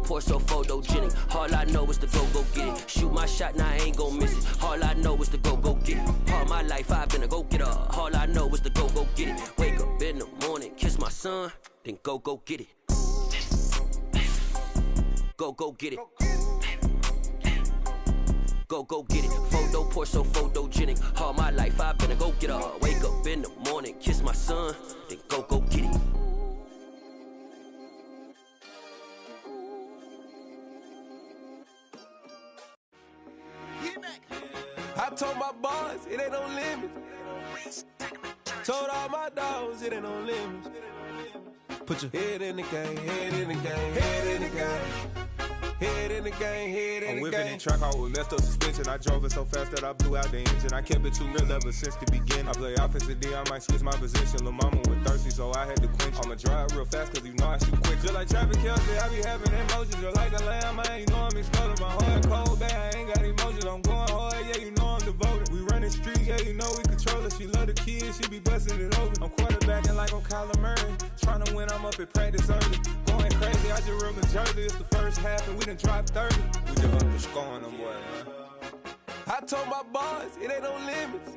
pour so photogenic. All I know is to go get it. Shoot my shot, now I ain't gon' miss it. All I know is to go get it. All my life I've been a go-getter. All I know is to go get it. Wake up in the morning, kiss my son, then go get it. Go get it. Go get it. Photo pour so photogenic. All my life I've been a go-getter. Wake up in the morning, kiss my son, then go get it. I told my boys it ain't no limits. Told all my dogs it ain't no limits. Put your head in the game, head in the game, head in the game. Head in the game, head in the game. I'm whipping in track out with messed up suspension. I drove it so fast that I blew out the engine. I kept it too real ever since the beginning. I play offensive D, I might switch my position. Lil' mama was thirsty, so I had to quench. I'ma drive real fast, cause you know I shoot quick. Just like traffic Kelsey, I be having emotions. Just like a lamb, man, you know I'm exploding. My heart cold, bad, I ain't got emotions. I'm going hard, yeah, you know I'm devoted. We running streets, yeah, you know we control it. She love the kids, she be busting it over. I'm quarterbacking like I'm Kyler Murray. Trying to win, I'm up at practice early. Going crazy, I just real Jersey. It's the first half and we done dropped 30. We just underscoring them, boy, man. I told my boys it ain't no limits.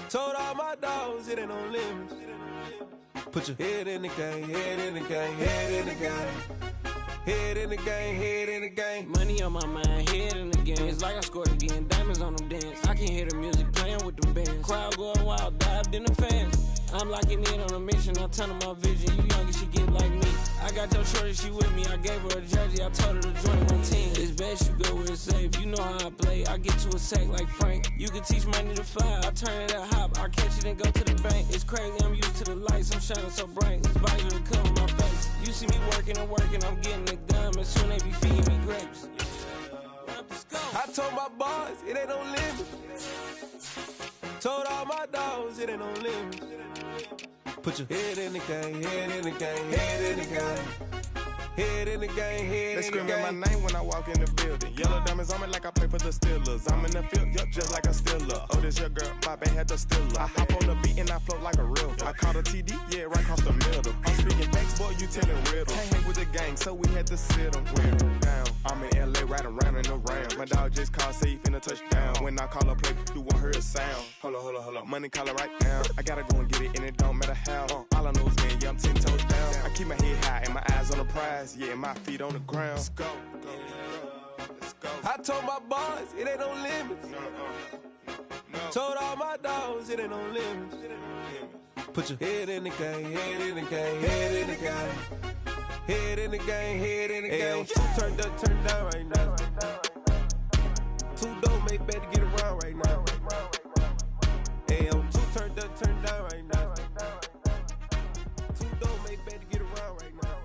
Told all my dogs it ain't no limits. Put your head in the game, head in the game, head in the game. Head in the game, head in the game. Money on my mind, head in the game. It's like I scored again, diamonds on them dance. I can hear the music playing with them bands. Crowd going wild, dived in the fans. I'm locking in on a mission, I'm turning my vision. You young and she get like me. I got your shorty, she with me. I gave her a jersey, I told her to join my team. It's best you go where it's safe. You know how I play, I get to a sack like Frank. You can teach money to fly, I turn it up hop. I catch it and go to the bank. It's crazy, I'm used to the lights, I'm shining so bright. This visor to cover my face. You see me working and working, I'm getting it done. And soon they be feeding me grapes. I told my boys it ain't no limits. Told all my dogs it ain't no limits. Put your head in the game, head in the game, head in the game. Head in the game, head in the game. They screaming my name when I walk in the building. Yellow diamonds on me like I play for the Steelers. I'm in the field, yup, just like a Steeler. Oh, this your girl, my band had the Steeler. I hop on the beat and I float like a real. I caught a TD, yeah, right across the middle. I'm speaking facts, boy, you telling riddles. Can't hang with the gang, so we had to sit them down. I'm in LA, riding around and around. My dog just called, say he finna touchdown. When I call a play, you won't hear a sound. Hold up, money caller right now. I gotta go and get it, and it don't matter how. All I know is, man, yeah, I'm 10 toes down. I keep my head high and my eyes on the prize. Yeah, my feet on the ground. Let's go. I told my boys it ain't no limits. No. Told all my dogs it ain't no limits. Put your head in the game, head in the game, head in the game. Head in the game, head in the game. Two turned up, turned down right now. Two dope make better get around right now. Two turned up, turned down right now. Two dope make better get around right now.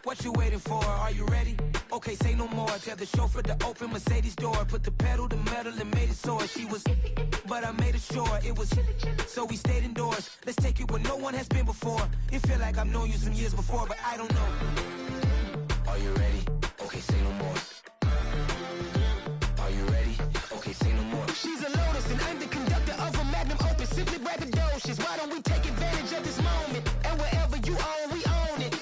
What you waiting for? Are you ready? Okay, say no more. Tell the chauffeur to open Mercedes door. Put the pedal to metal and made it soar. She was, but I made it sure it was. So we stayed indoors. Let's take it where no one has been before. It feel like I've known you some years before, but I don't know. Are you ready? Okay, say no more. Are you ready? Okay, say no more. She's a Lotus and I'm the conductor of a Magnum Opus. Simply braggadocious. Why don't we take advantage of this moment? And wherever you own, we own it.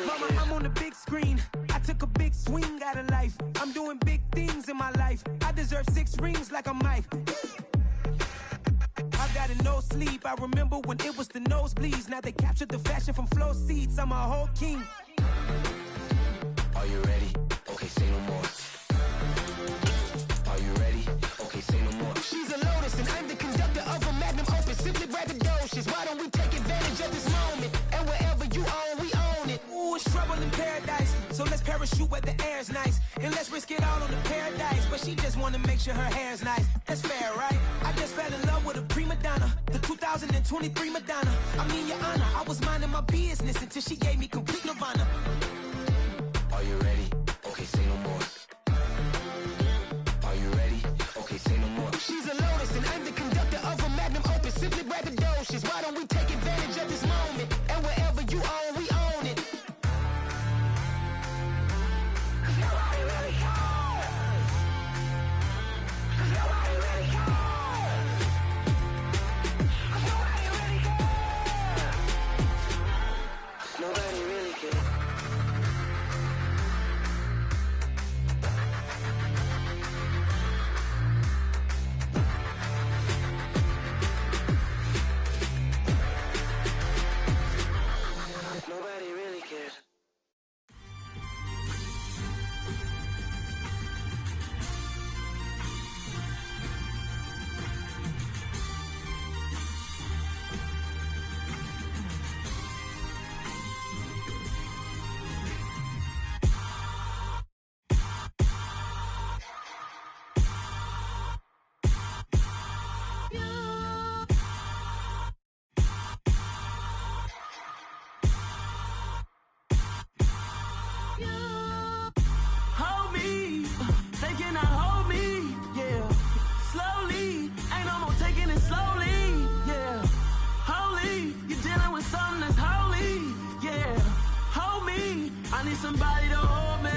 Mama, I'm on the big screen. I took a big swing out of life. I'm doing big things in my life. I deserve 6 rings like a Mike. I got a no sleep. I remember when it was the nosebleeds. Now they captured the fashion from flow seats. I'm a whole king. Are you ready? Okay, say no more. Are you ready? Okay, say no more. She's a Lotus and I'm the conductor of a Magnum Opus. Simply braggadocious. Why don't we take advantage of this moment? And wherever you own, we own it. Ooh, it's trouble in paradise. So let's parachute where the air's nice. And let's risk it all on the paradise. But she just wanna make sure her hair's nice. That's fair, right? I just fell in love with a prima donna, the 2023 Madonna. I mean, Your Honor, I was minding my business until she gave me complete nirvana. Are you ready? Okay, say no more. Are you ready? Okay, say no more. She's a lotus and I'm the conductor of a magnum opus. Simply braggadocious. Why don't we take advantage of this moment? And wherever you own, we own it. Nobody really cares. Nobody really cares. Nobody really cares. Nobody really cares. Nobody really cares. Hold me, they cannot hold me, yeah. Slowly, ain't no more taking it slowly, yeah. Holy, you're dealing with something that's holy, yeah. Hold me, I need somebody to hold me.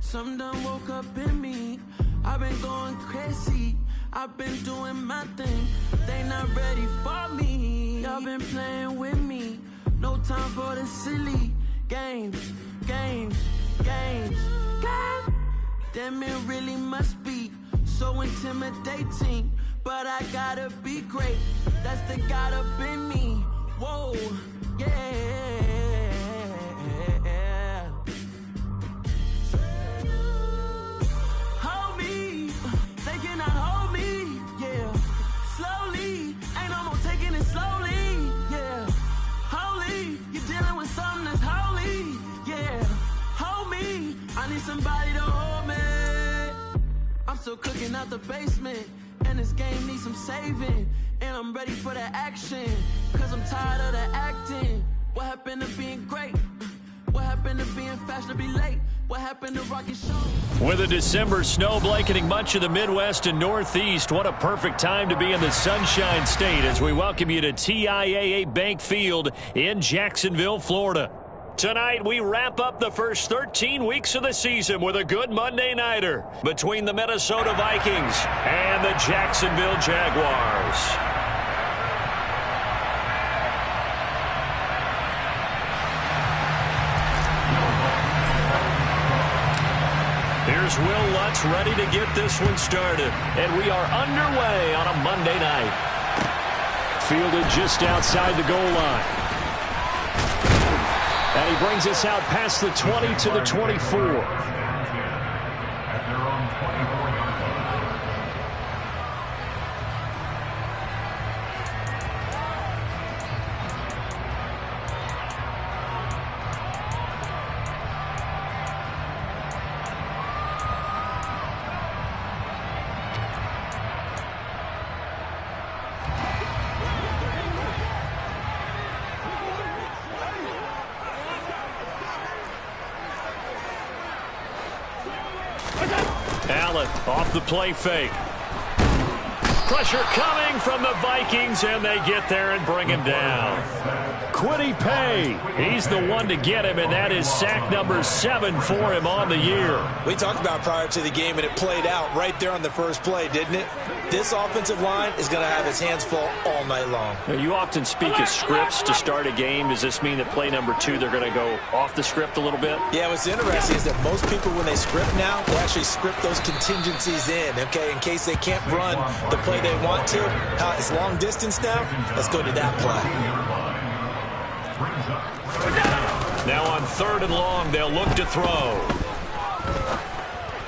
Something done woke up in me, I've been going crazy. I've been doing my thing, they not ready for me. Y'all been playing with me, no time for the silly games, games, games, games. Damn, it really must be so intimidating, but I gotta be great, that's the God up in me. Whoa, yeah. Hold me, they cannot hold me, yeah. Slowly, ain't no more taking it slowly, yeah. Holy, you're dealing with something that's holy, yeah. Hold me, I need somebody to hold me. I'm still cooking out the basement, and this game needs some saving. And I'm ready for the action, cause I'm tired of the acting. What happened to being great? What happened to being fashionably late? What happened to rocking show? With a December snow blanketing much of the Midwest and Northeast, what a perfect time to be in the Sunshine State as we welcome you to TIAA Bank Field in Jacksonville, Florida. Tonight, we wrap up the first 13 weeks of the season with a good Monday nighter between the Minnesota Vikings and the Jacksonville Jaguars. Here's Will Lutz ready to get this one started. And we are underway on a Monday night. Fielded just outside the goal line. And he brings us out past the 20 to the 24. Allen off the play fake. Pressure coming from the Vikings, and they get there and bring him down. Kwity Paye, he's the one to get him, and that is sack number 7 for him on the year. We talked about prior to the game, and it played out right there on the first play, didn't it? This offensive line is going to have its hands full all night long. Now, you often speak of scripts to start a game. Does this mean that play number 2, they're going to go off the script a little bit? Yeah, what's interesting is that most people, when they script now, they actually script those contingencies in, okay, in case they can't run the play they want to. It's long distance now. Let's go to that play. Now on 3rd and long, they'll look to throw.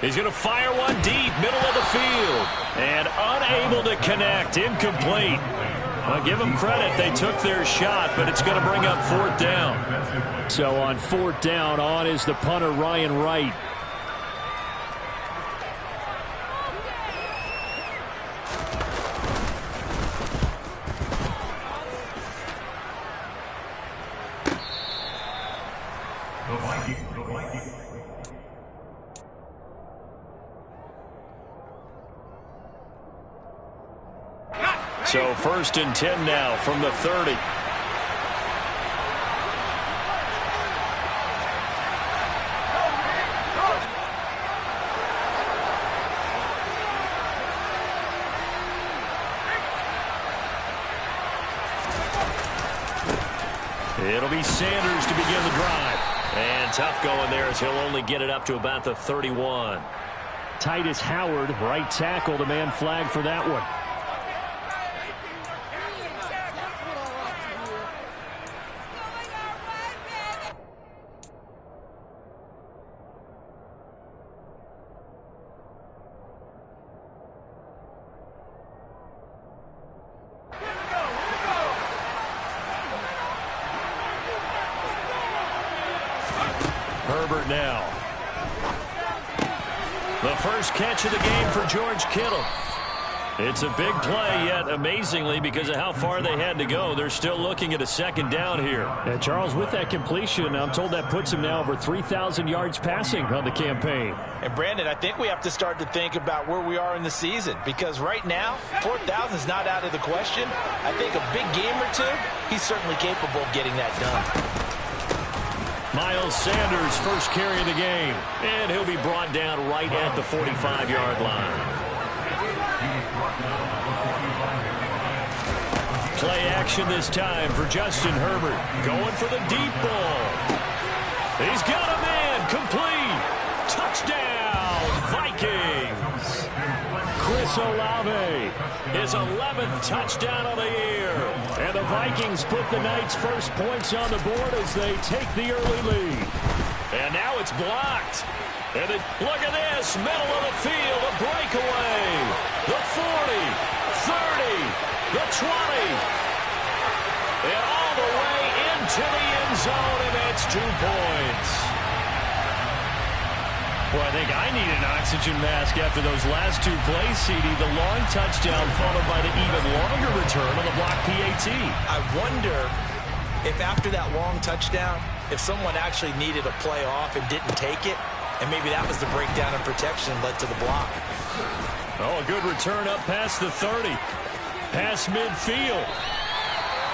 He's going to fire one deep, middle of the field, and unable to connect, incomplete. I'll give them credit. They took their shot, but it's going to bring up 4th down. So on 4th down, on is the punter, Ryan Wright. So 1st and 10 now from the 30. It'll be Sanders to begin the drive. And tough going there as he'll only get it up to about the 31. Titus Howard, right tackle, the man flagged for that one. Herbert now. The first catch of the game for George Kittle. It's a big play, yet amazingly, because of how far they had to go, they're still looking at a 2nd down here. And Charles, with that completion, I'm told that puts him now over 3,000 yards passing on the campaign. And Brandon, I think we have to start to think about where we are in the season, because right now, 4,000 is not out of the question. I think a big game or two, he's certainly capable of getting that done. Miles Sanders, first carry of the game. And he'll be brought down right at the 45-yard line. Play action this time for Justin Herbert. Going for the deep ball. He's got a man. Complete. Touchdown, Vikings. Chris Olave. His 11th touchdown of the year. And the Vikings put the Knights' first points on the board as they take the early lead. And now it's blocked. And look at this, middle of the field, a breakaway. The 40, 30, the 20. And all the way into the end zone, and it's 2 points. Well, I think I need an oxygen mask after those last 2 plays, CD. The long touchdown followed by the even longer return on the block PAT. I wonder if after that long touchdown, if someone actually needed a play off and didn't take it, and maybe that was the breakdown in protection led to the block. Oh, a good return up past the 30. Past midfield.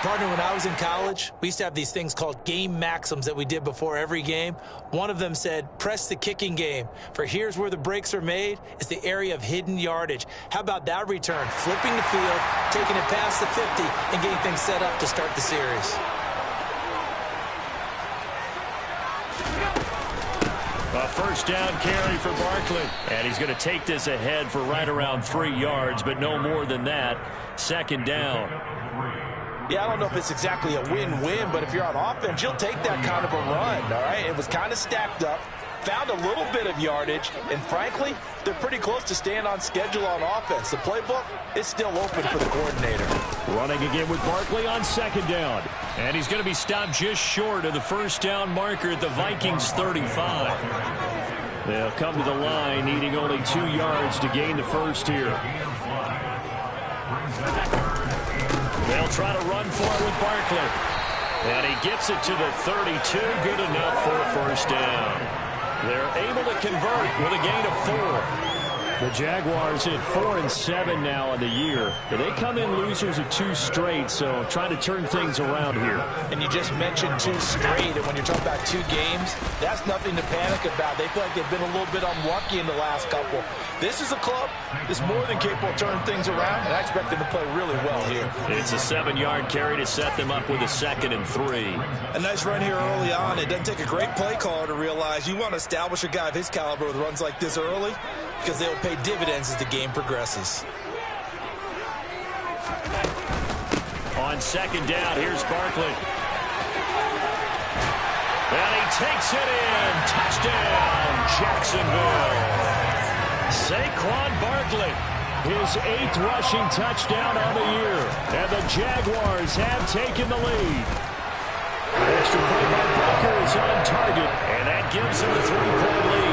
Partner, when I was in college, we used to have these things called game maxims that we did before every game. One of them said, press the kicking game, for here's where the breaks are made. It's the area of hidden yardage. How about that return? Flipping the field, taking it past the 50, and getting things set up to start the series. A first down carry for Barkley. And he's going to take this ahead for right around 3 yards, but no more than that. 2nd down. Yeah, I don't know if it's exactly a win-win, but if you're on offense, you'll take that kind of a run, all right? It was kind of stacked up, found a little bit of yardage, and frankly, they're pretty close to staying on schedule on offense. The playbook is still open for the coordinator. Running again with Barkley on 2nd down. And he's going to be stopped just short of the first down marker at the Vikings 35. They'll come to the line needing only 2 yards to gain the first here. They'll try to run for it with Barkley. And he gets it to the 32. Good enough for a first down. They're able to convert with a gain of 4. The Jaguars hit 4-7 now on the year. They come in losers of 2 straight, so trying to turn things around here. And you just mentioned 2 straight, and when you're talking about 2 games, that's nothing to panic about. They feel like they've been a little bit unlucky in the last couple. This is a club that's more than capable of turning things around, and I expect them to play really well here. It's a 7-yard carry to set them up with a 2nd and 3. A nice run here early on. It doesn't take a great play caller to realize you want to establish a guy of his caliber with runs like this early, because they'll pay dividends as the game progresses. On 2nd down, here's Barkley. And he takes it in. Touchdown, Jacksonville. Saquon Barkley, his 8th rushing touchdown on the year. And the Jaguars have taken the lead. Extra point by Booker is on target. And that gives him a 3-point lead.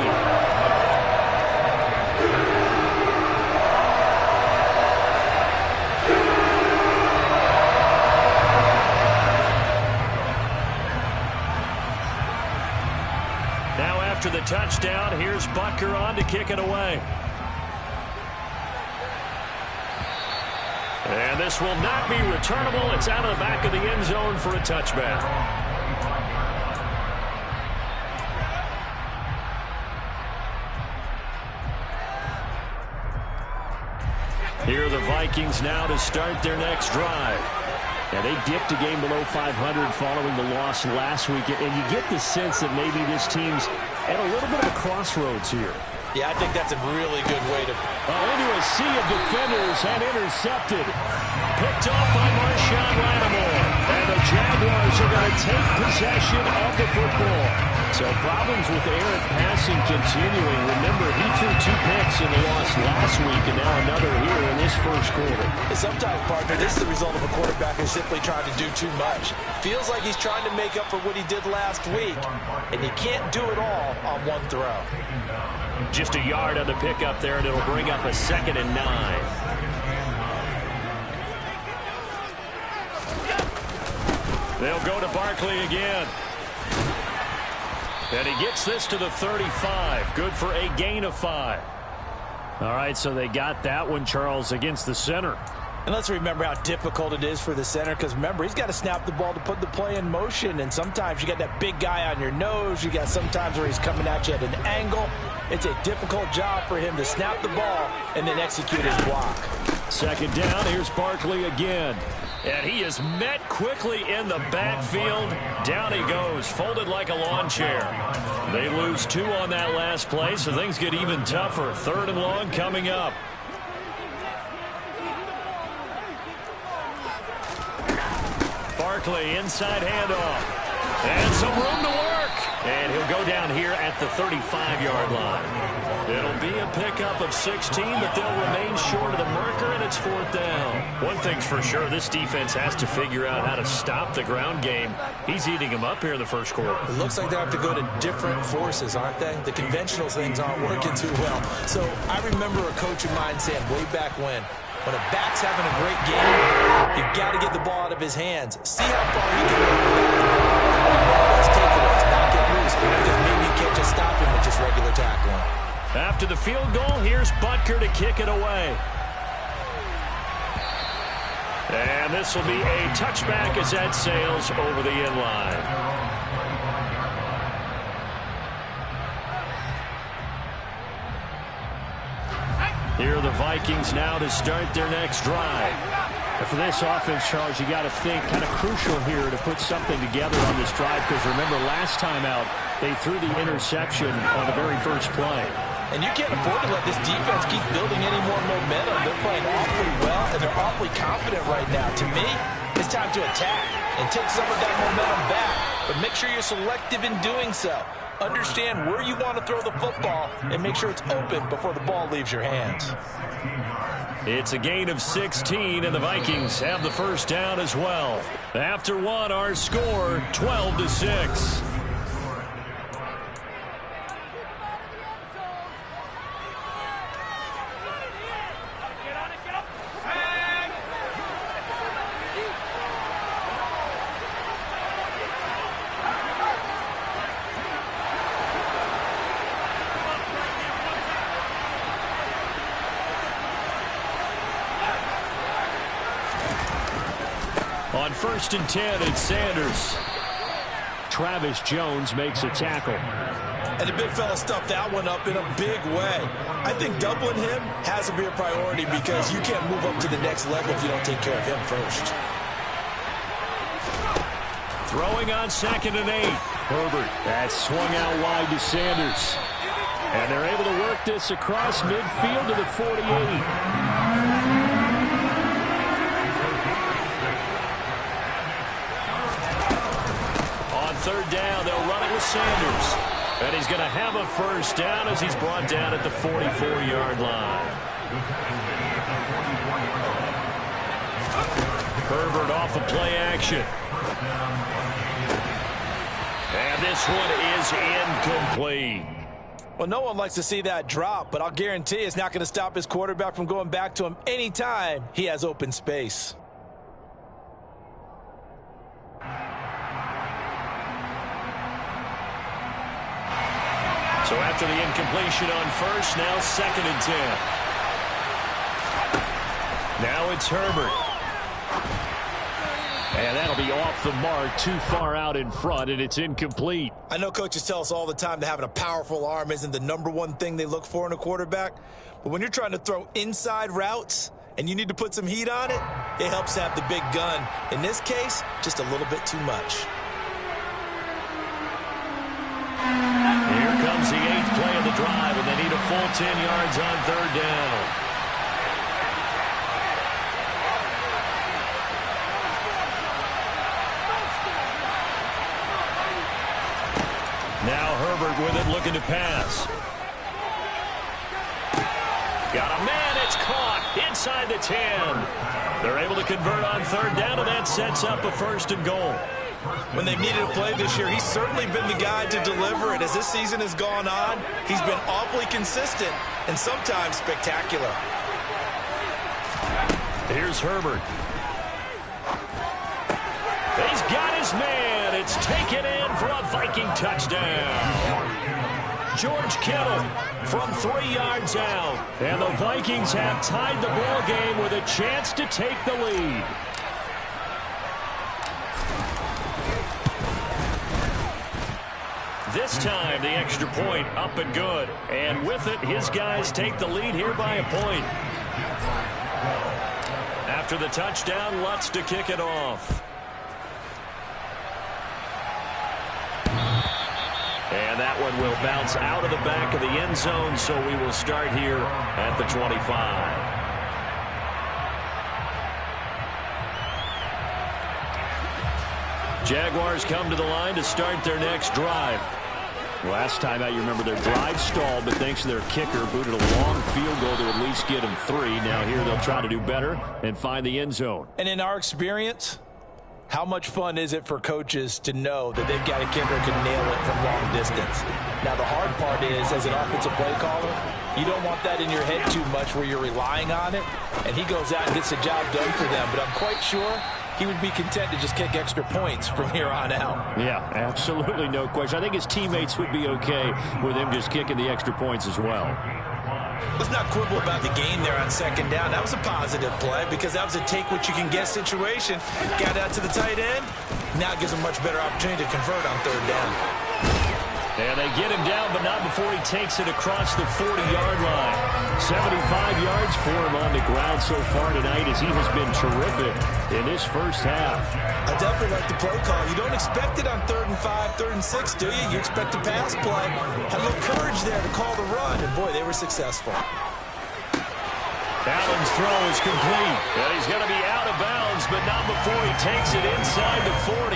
after the touchdown. Here's Butker on to kick it away. And this will not be returnable. It's out of the back of the end zone for a touchback. Here are the Vikings now to start their next drive. Now, they dipped a game below 500 following the loss last week, and you get the sense that maybe this team's at a little bit of a crossroads here. Yeah, I think that's a really good way to... into a sea of defenders and intercepted. Picked off by Marshawn Lattimore. And the Jaguars are going to take possession of the football. So problems with errant passing continuing. Remember, he threw 2 picks in the loss last week, and now another here in this first quarter. Sometimes, partner, this is the result of a quarterback who's simply trying to do too much. Feels like he's trying to make up for what he did last week, and you can't do it all on one throw. Just a yard on the pickup there, and it'll bring up a 2nd and 9. They'll go to Barkley again. And he gets this to the 35. Good for a gain of 5. All right, so they got that one, Charles, against the center. And let's remember how difficult it is for the center, because remember, he's got to snap the ball to put the play in motion, and sometimes you got that big guy on your nose. You got sometimes where he's coming at you at an angle. It's a difficult job for him to snap the ball and then execute his block. 2nd down, here's Barkley again. And he is met quickly in the backfield. Down he goes, folded like a lawn chair. They lose 2 on that last play, so things get even tougher. 3rd and long coming up. Barkley, inside handoff. And some room to work. And he'll go down here at the 35-yard line. It'll be a pickup of 16, but they'll remain short of the marker, and it's 4th down. One thing's for sure, this defense has to figure out how to stop the ground game. He's eating them up here in the first quarter. It looks like they have to go to different forces, aren't they? The conventional things aren't working too well. So I remember a coach of mine saying way back when a back's having a great game, you've got to get the ball out of his hands. See how far he can run. Let's take it. Let's not get loose, because maybe you can't just stop him with just regular tackling. After the field goal, here's Butker to kick it away. And this will be a touchback as that sails over the end line. Here are the Vikings now to start their next drive. And for this offense, Charles, you got to think kind of crucial here to put something together on this drive, because remember last time out, they threw the interception on the very first play. And you can't afford to let this defense keep building any more momentum. They're playing awfully well, and they're awfully confident right now. To me, it's time to attack and take some of that momentum back. But make sure you're selective in doing so. Understand where you want to throw the football and make sure it's open before the ball leaves your hands. It's a gain of 16, and the Vikings have the first down as well. After 1, our score, 12-6. On 1st and 10, it's Sanders. Travis Jones makes a tackle. And the big fella stuffed that one up in a big way. I think doubling him has to be a priority, because you can't move up to the next level if you don't take care of him first. Throwing on 2nd and 8. Herbert, that's swung out wide to Sanders. And they're able to work this across midfield to the 48. On 3rd down, they'll run it with Sanders. And he's going to have a first down as he's brought down at the 44-yard line. Herbert off of play action. And this one is incomplete. Well, no one likes to see that drop, but I'll guarantee it's not going to stop his quarterback from going back to him anytime he has open space. So after the incompletion on first, now 2nd and 10. Now it's Herbert. And that'll be off the mark, too far out in front, and it's incomplete. I know coaches tell us all the time that having a powerful arm isn't the #1 thing they look for in a quarterback. But when you're trying to throw inside routes and you need to put some heat on it, it helps to have the big gun. In this case, just a little bit too much. Here comes the 8th play of the drive, and they need a full 10 yards on 3rd down. Now Herbert with it, looking to pass. Got a man, it's caught inside the 10. They're able to convert on 3rd down, and that sets up a 1st and goal. When they've needed a play this year, he's certainly been the guy to deliver it. As this season has gone on, he's been awfully consistent and sometimes spectacular. Here's Herbert. He's got his man. It's taken in for a Viking touchdown. George Kittle from 3 yards out. And the Vikings have tied the ball game with a chance to take the lead. This time, the extra point up and good. And with it, his guys take the lead here by a point. After the touchdown, Lutz to kick it off. And that one will bounce out of the back of the end zone, so we will start here at the 25. Jaguars come to the line to start their next drive. Last time out, you remember their drive stalled, but thanks to their kicker, booted a long field goal to at least get them 3. Now here they'll try to do better and find the end zone. And in our experience, how much fun is it for coaches to know that they've got a kicker who can nail it from long distance? Now, the hard part is, as an offensive play caller, you don't want that in your head too much where you're relying on it, and he goes out and gets the job done for them. But I'm quite sure he would be content to just kick extra points from here on out. Yeah, absolutely no question. I think his teammates would be okay with him just kicking the extra points as well. Let's not quibble about the gain there on 2nd down. That was a positive play because that was a take-what-you-can-get situation. Got out to the tight end. Now it gives him a much better opportunity to convert on 3rd down. And they get him down, but not before he takes it across the 40-yard line. 75 yards for him on the ground so far tonight as he has been terrific in this first half. I definitely like the play call. You don't expect it on 3rd and 5, 3rd and 6, do you? You expect a pass play. Had a little courage there to call the run, and boy, they were successful. Allen's throw is complete. And he's going to be out of bounds, but not before he takes it inside the 40.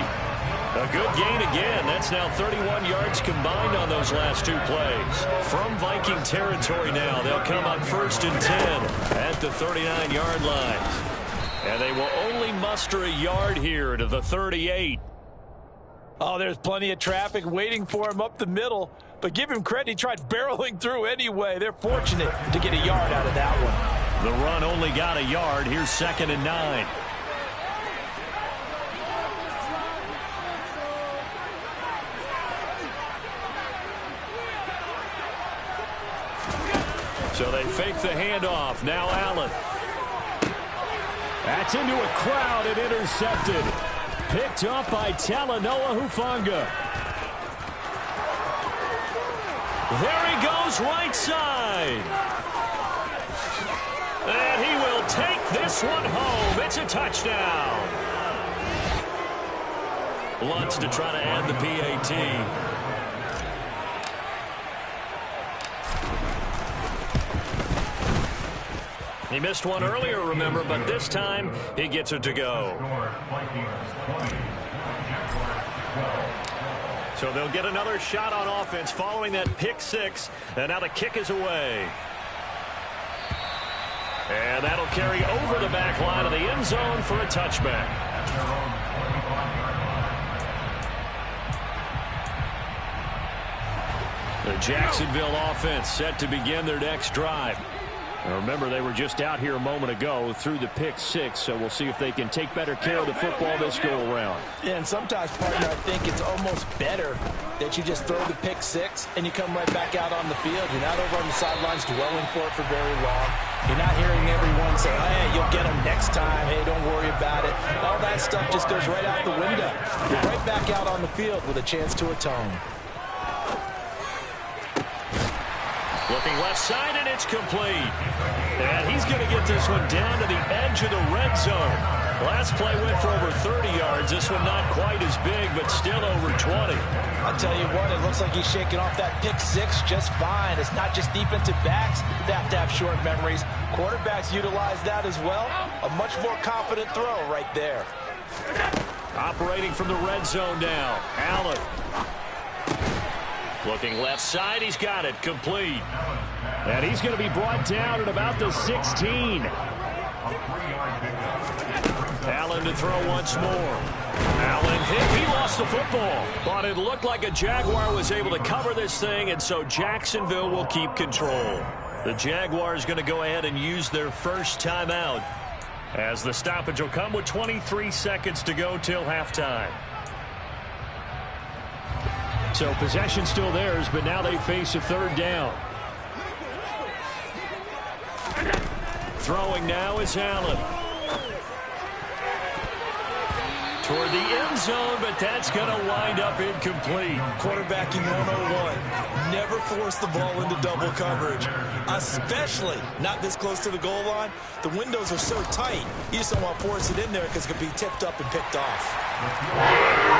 A good gain again. That's now 31 yards combined on those last 2 plays. From Viking territory now, they'll come on 1st and 10 at the 39-yard line. And they will only muster a yard here to the 38. Oh, there's plenty of traffic waiting for him up the middle. But give him credit, he tried barreling through anyway. They're fortunate to get a yard out of that one. The run only got a yard. Here's 2nd and 9. So they fake the handoff. Now Allen. That's into a crowd and intercepted. Picked up by Talanoa Hufanga. There he goes right side. And he will take this one home. It's a touchdown. Lutz to try to add the PAT. He missed one earlier, remember, but this time he gets it to go. So they'll get another shot on offense following that pick 6, and now the kick is away. And that'll carry over the back line of the end zone for a touchback. The Jacksonville offense set to begin their next drive. And remember, they were just out here a moment ago through the pick six, so we'll see if they can take better care of the football this go-around. Yeah, and sometimes, partner, I think it's almost better that you just throw the pick six and you come right back out on the field. You're not over on the sidelines dwelling for it for very long. You're not hearing everyone say, hey, you'll get them next time. Hey, don't worry about it. All that stuff just goes right out the window. You're right back out on the field with a chance to atone. Looking left side, and it's complete. And he's going to get this one down to the edge of the red zone. Last play went for over 30 yards. This one not quite as big, but still over 20. I'll tell you what, it looks like he's shaking off that pick six just fine. It's not just defensive backs that have to have short memories. Quarterbacks utilize that as well. A much more confident throw right there. Operating from the red zone now. Allen. Looking left side, he's got it, complete. And he's going to be brought down at about the 16. Allen to throw once more. Allen hit, he lost the football. But it looked like a Jaguar was able to cover this thing, and so Jacksonville will keep control. The Jaguars going to go ahead and use their first timeout, as the stoppage will come with 23 seconds to go till halftime. So possession still theirs, but now they face a third down. Throwing now is Allen. Toward the end zone, but that's going to wind up incomplete. Quarterbacking 101. Never force the ball into double coverage, especially not this close to the goal line. The windows are so tight, you just don't want to force it in there because it could be tipped up and picked off.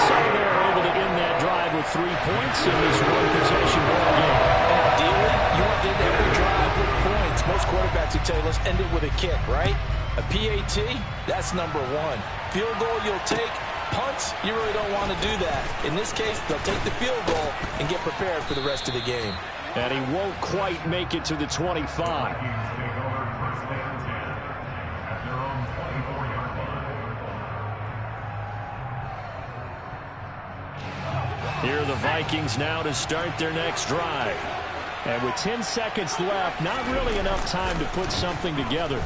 So they're able to end that drive with 3 points in this one-possession ball game. And ideally, you want to end every drive with points. Most quarterbacks would tell you, let's end it with a kick, right? A PAT, that's number one. Field goal you'll take. Punts, you really don't want to do that. In this case, they'll take the field goal and get prepared for the rest of the game. And he won't quite make it to the 25. Here are the Vikings now to start their next drive. And with 10 seconds left, not really enough time to put something together.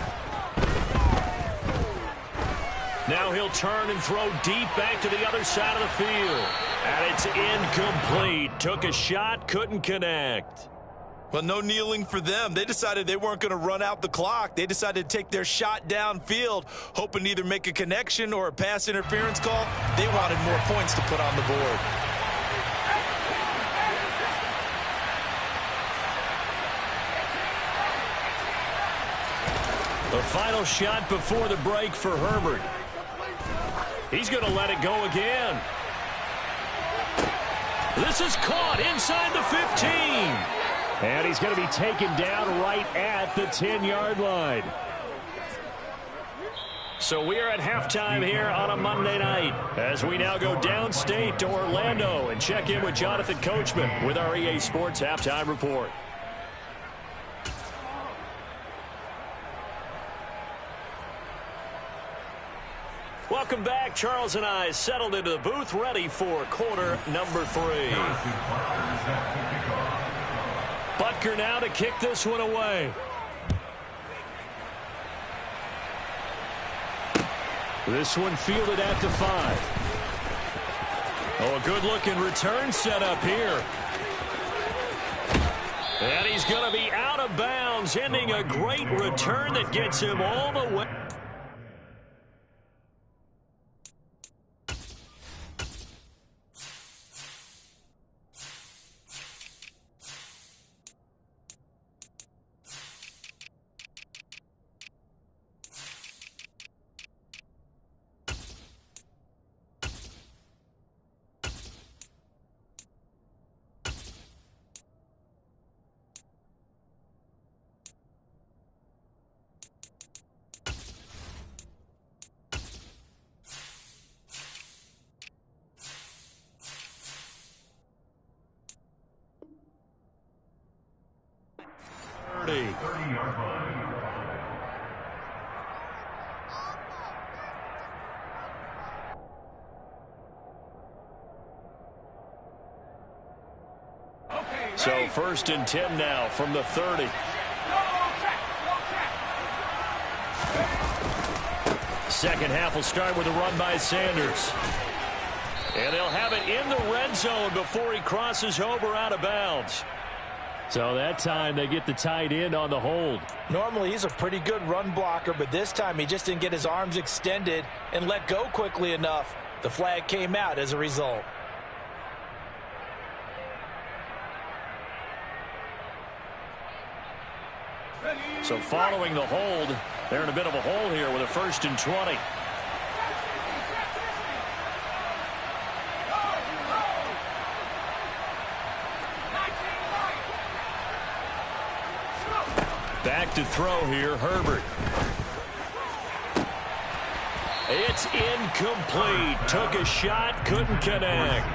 Now he'll turn and throw deep back to the other side of the field. And it's incomplete. Took a shot, couldn't connect. Well, no kneeling for them. They decided they weren't going to run out the clock. They decided to take their shot downfield, hoping to either make a connection or a pass interference call. They wanted more points to put on the board. The final shot before the break for Herbert. He's going to let it go again. This is caught inside the 15. And he's going to be taken down right at the 10-yard line. So we are at halftime here on a Monday night as we now go downstate to Orlando and check in with Jonathan Coachman with our EA Sports Halftime Report. Welcome back. Charles and I settled into the booth, ready for quarter number 3. Butker now to kick this one away. This one fielded at the 5. Oh, a good-looking return set up here. And he's going to be out of bounds, ending a great return that gets him all the way. So 1st and 10 now from the 30. Second half will start with a run by Sanders. And they'll have it in the red zone before he crosses over out of bounds. So that time they get the tight end on the hold. Normally he's a pretty good run blocker, but this time he just didn't get his arms extended and let go quickly enough. The flag came out as a result. So following the hold, they're in a bit of a hole here with a 1st and 20. Back to throw here, Herbert. It's incomplete. Took a shot, couldn't connect.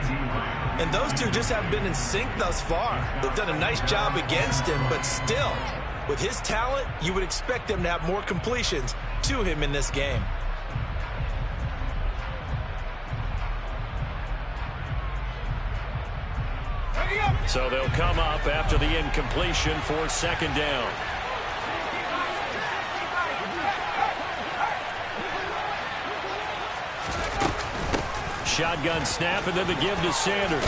And those two just haven't been in sync thus far. They've done a nice job against him, but still, with his talent, you would expect them to have more completions to him in this game. So they'll come up after the incompletion for 2nd down. Shotgun snap, and then the give to Sanders.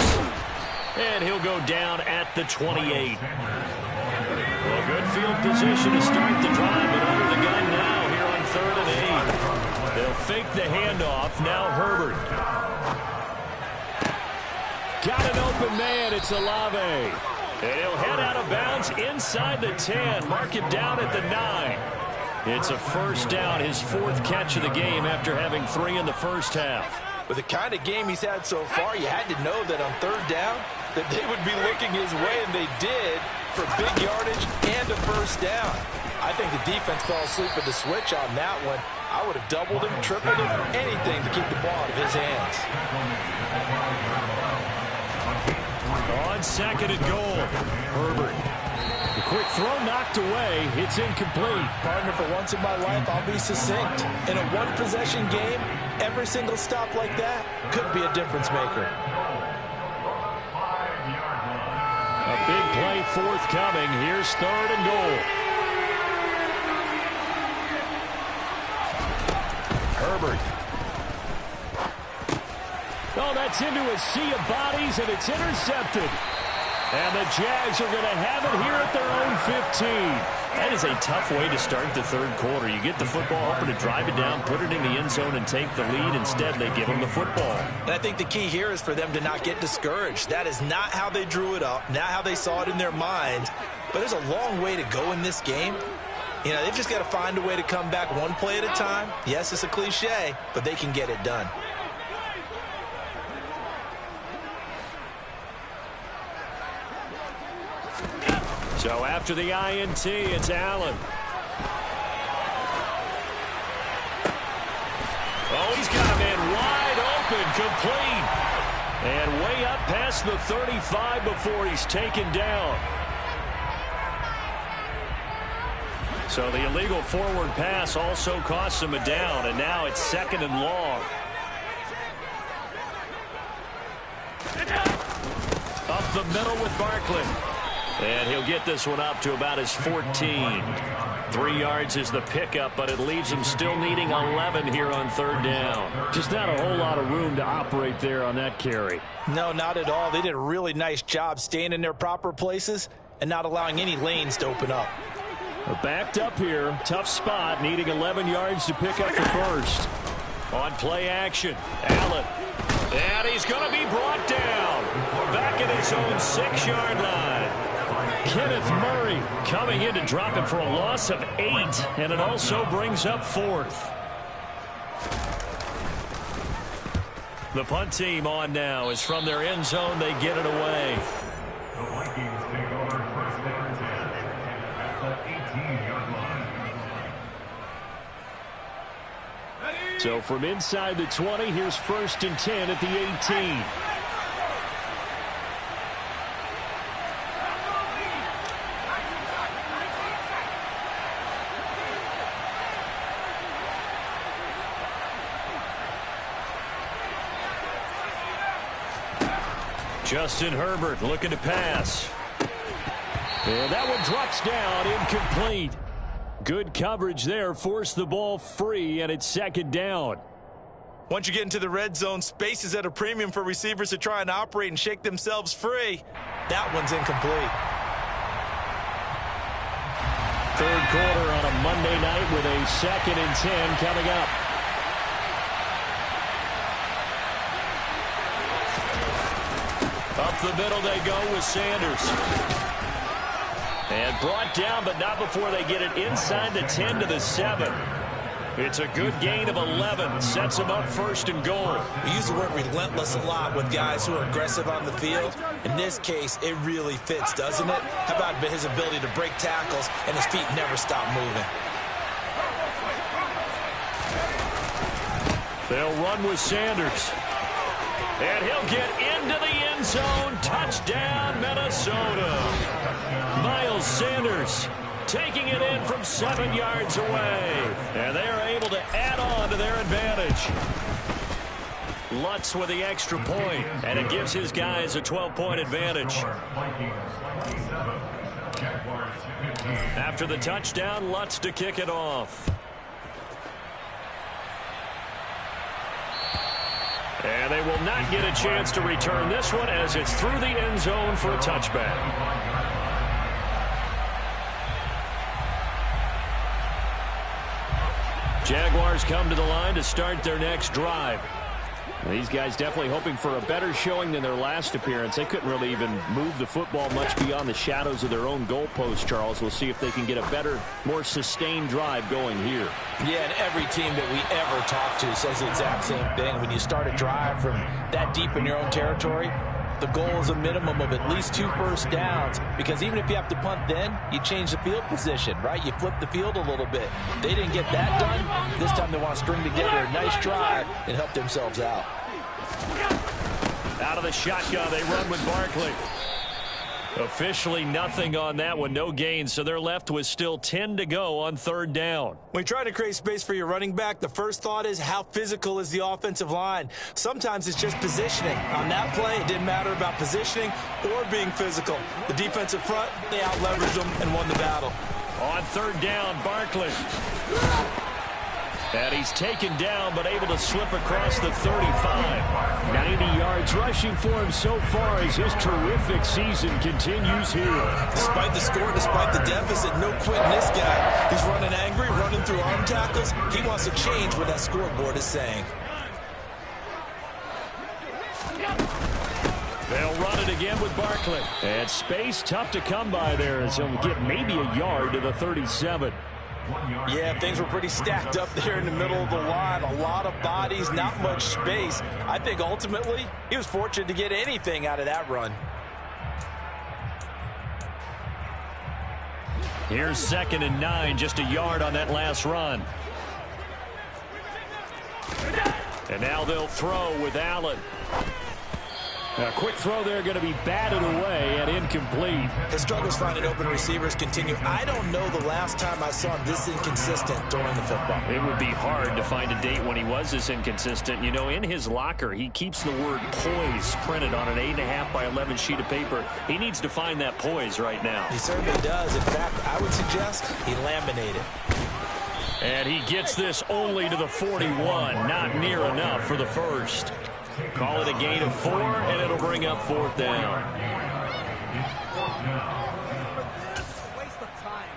And he'll go down at the 28. Well, good field position to start the drive, but under the gun now here on 3rd and 8. They'll fake the handoff. Now Herbert. Got an open man. It's Olave. And he'll head out of bounds inside the 10. Mark him down at the 9. It's a 1st down, his 4th catch of the game after having 3 in the first half. With the kind of game he's had so far, you had to know that on 3rd down that they would be looking his way, and they did, for big yardage and a 1st down. I think the defense fell asleep at the switch on that one. I would have doubled him, tripled him, anything to keep the ball out of his hands. On 2nd and goal, Herbert. The quick throw knocked away. It's incomplete. Partner, for once in my life, I'll be succinct. In a one-possession game, every single stop like that could be a difference maker. A big play forthcoming. Here's 3rd and goal. Herbert. Oh, that's into a sea of bodies, and it's intercepted. And the Jags are going to have it here at their own 15. That is a tough way to start the 3rd quarter. You get the football, hoping to drive it down, put it in the end zone, and take the lead. Instead, they give them the football. And I think the key here is for them to not get discouraged. That is not how they drew it up, not how they saw it in their minds. But there's a long way to go in this game. You know, they've just got to find a way to come back one play at a time. Yes, it's a cliche, but they can get it done. So after the INT, it's Allen. Oh, he's got a man wide open, complete. And way up past the 35 before he's taken down. So the illegal forward pass also costs him a down, and now it's 2nd and long. Up the middle with Barkley. And he'll get this one up to about his 14. 3 yards is the pickup, but it leaves him still needing 11 here on 3rd down. Just not a whole lot of room to operate there on that carry. No, not at all. They did a really nice job staying in their proper places and not allowing any lanes to open up. Backed up here. Tough spot, needing 11 yards to pick up the 1st. On play action, Allen. And he's going to be brought down. Back at his own 6-yard line. Kenneth Murray coming in to drop it for a loss of 8, and it also brings up 4th. The punt team on now is from their end zone. They get it away. The Vikings take over 1st down 10 at the 18-yard line. So from inside the 20, here's 1st and 10 at the 18. Justin Herbert looking to pass. And that one drops down, incomplete. Good coverage there. Forced the ball free, and it's second down. Once you get into the red zone, space is at a premium for receivers to try and operate and shake themselves free. That one's incomplete. Third quarter on a Monday night with a 2nd and 10 coming up. Up the middle they go with Sanders. And brought down, but not before they get it inside the 10 to the 7. It's a good gain of 11. Sets them up 1st and goal. We use the word relentless a lot with guys who are aggressive on the field. In this case, it really fits, doesn't it? How about his ability to break tackles and his feet never stop moving? They'll run with Sanders. And he'll get into the end zone. Touchdown, Minnesota. Miles Sanders taking it in from 7 yards away. And they are able to add on to their advantage. Lutz with the extra point, and it gives his guys a 12-point advantage. After the touchdown, Lutz to kick it off. And they will not get a chance to return this one as it's through the end zone for a touchback. Jaguars come to the line to start their next drive. These guys definitely hoping for a better showing than their last appearance. They couldn't really even move the football much beyond the shadows of their own goalpost, Charles. We'll see if they can get a better, more sustained drive going here. Yeah, and every team that we ever talk to says the exact same thing. When you start a drive from that deep in your own territory, the goal is a minimum of at least 2 first downs, because even if you have to punt then, you change the field position, right? You flip the field a little bit. They didn't get that done. This time they want to string together a nice drive and help themselves out. Out of the shotgun, they run with Barkley. Officially nothing on that one, no gain, so they're left with still 10 to go on 3rd down. When you try to create space for your running back, the first thought is how physical is the offensive line. Sometimes it's just positioning. On that play, it didn't matter about positioning or being physical. The defensive front, they out-leveraged them and won the battle. On 3rd down, Barkley. And he's taken down, but able to slip across the 35. 90 yards rushing for him so far as his terrific season continues here. Despite the score, despite the deficit, no quitting this guy. He's running angry, running through arm tackles. He wants to change what that scoreboard is saying. They'll run it again with Barkley. And space tough to come by there as he'll get maybe a yard to the 37. Yeah, things were pretty stacked up there in the middle of the line. A lot of bodies, not much space. I think ultimately he was fortunate to get anything out of that run. Here's 2nd and 9, just a yard on that last run. And now they'll throw with Allen. A quick throw there going to be batted away and incomplete. His struggles finding open receivers continue. I don't know the last time I saw him this inconsistent throwing the football. It would be hard to find a date when he was this inconsistent. You know, in his locker, he keeps the word poise printed on an 8.5 by 11 sheet of paper. He needs to find that poise right now. He certainly does. In fact, I would suggest he laminated. And he gets this only to the 41. Not near enough for the first. Call it a gain of 4, and it'll bring up 4th down. Waste of time.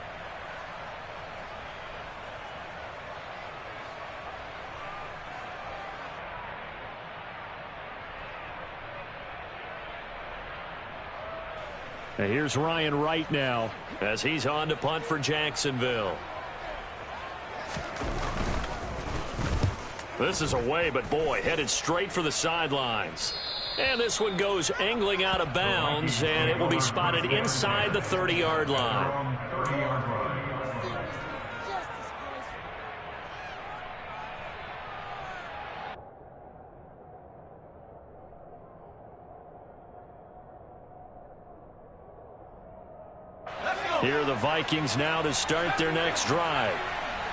Now here's Ryan Wright now as he's on to punt for Jacksonville. This is away, but boy, headed straight for the sidelines. And this one goes angling out of bounds, and it will be spotted inside the 30-yard line. Here are the Vikings now to start their next drive.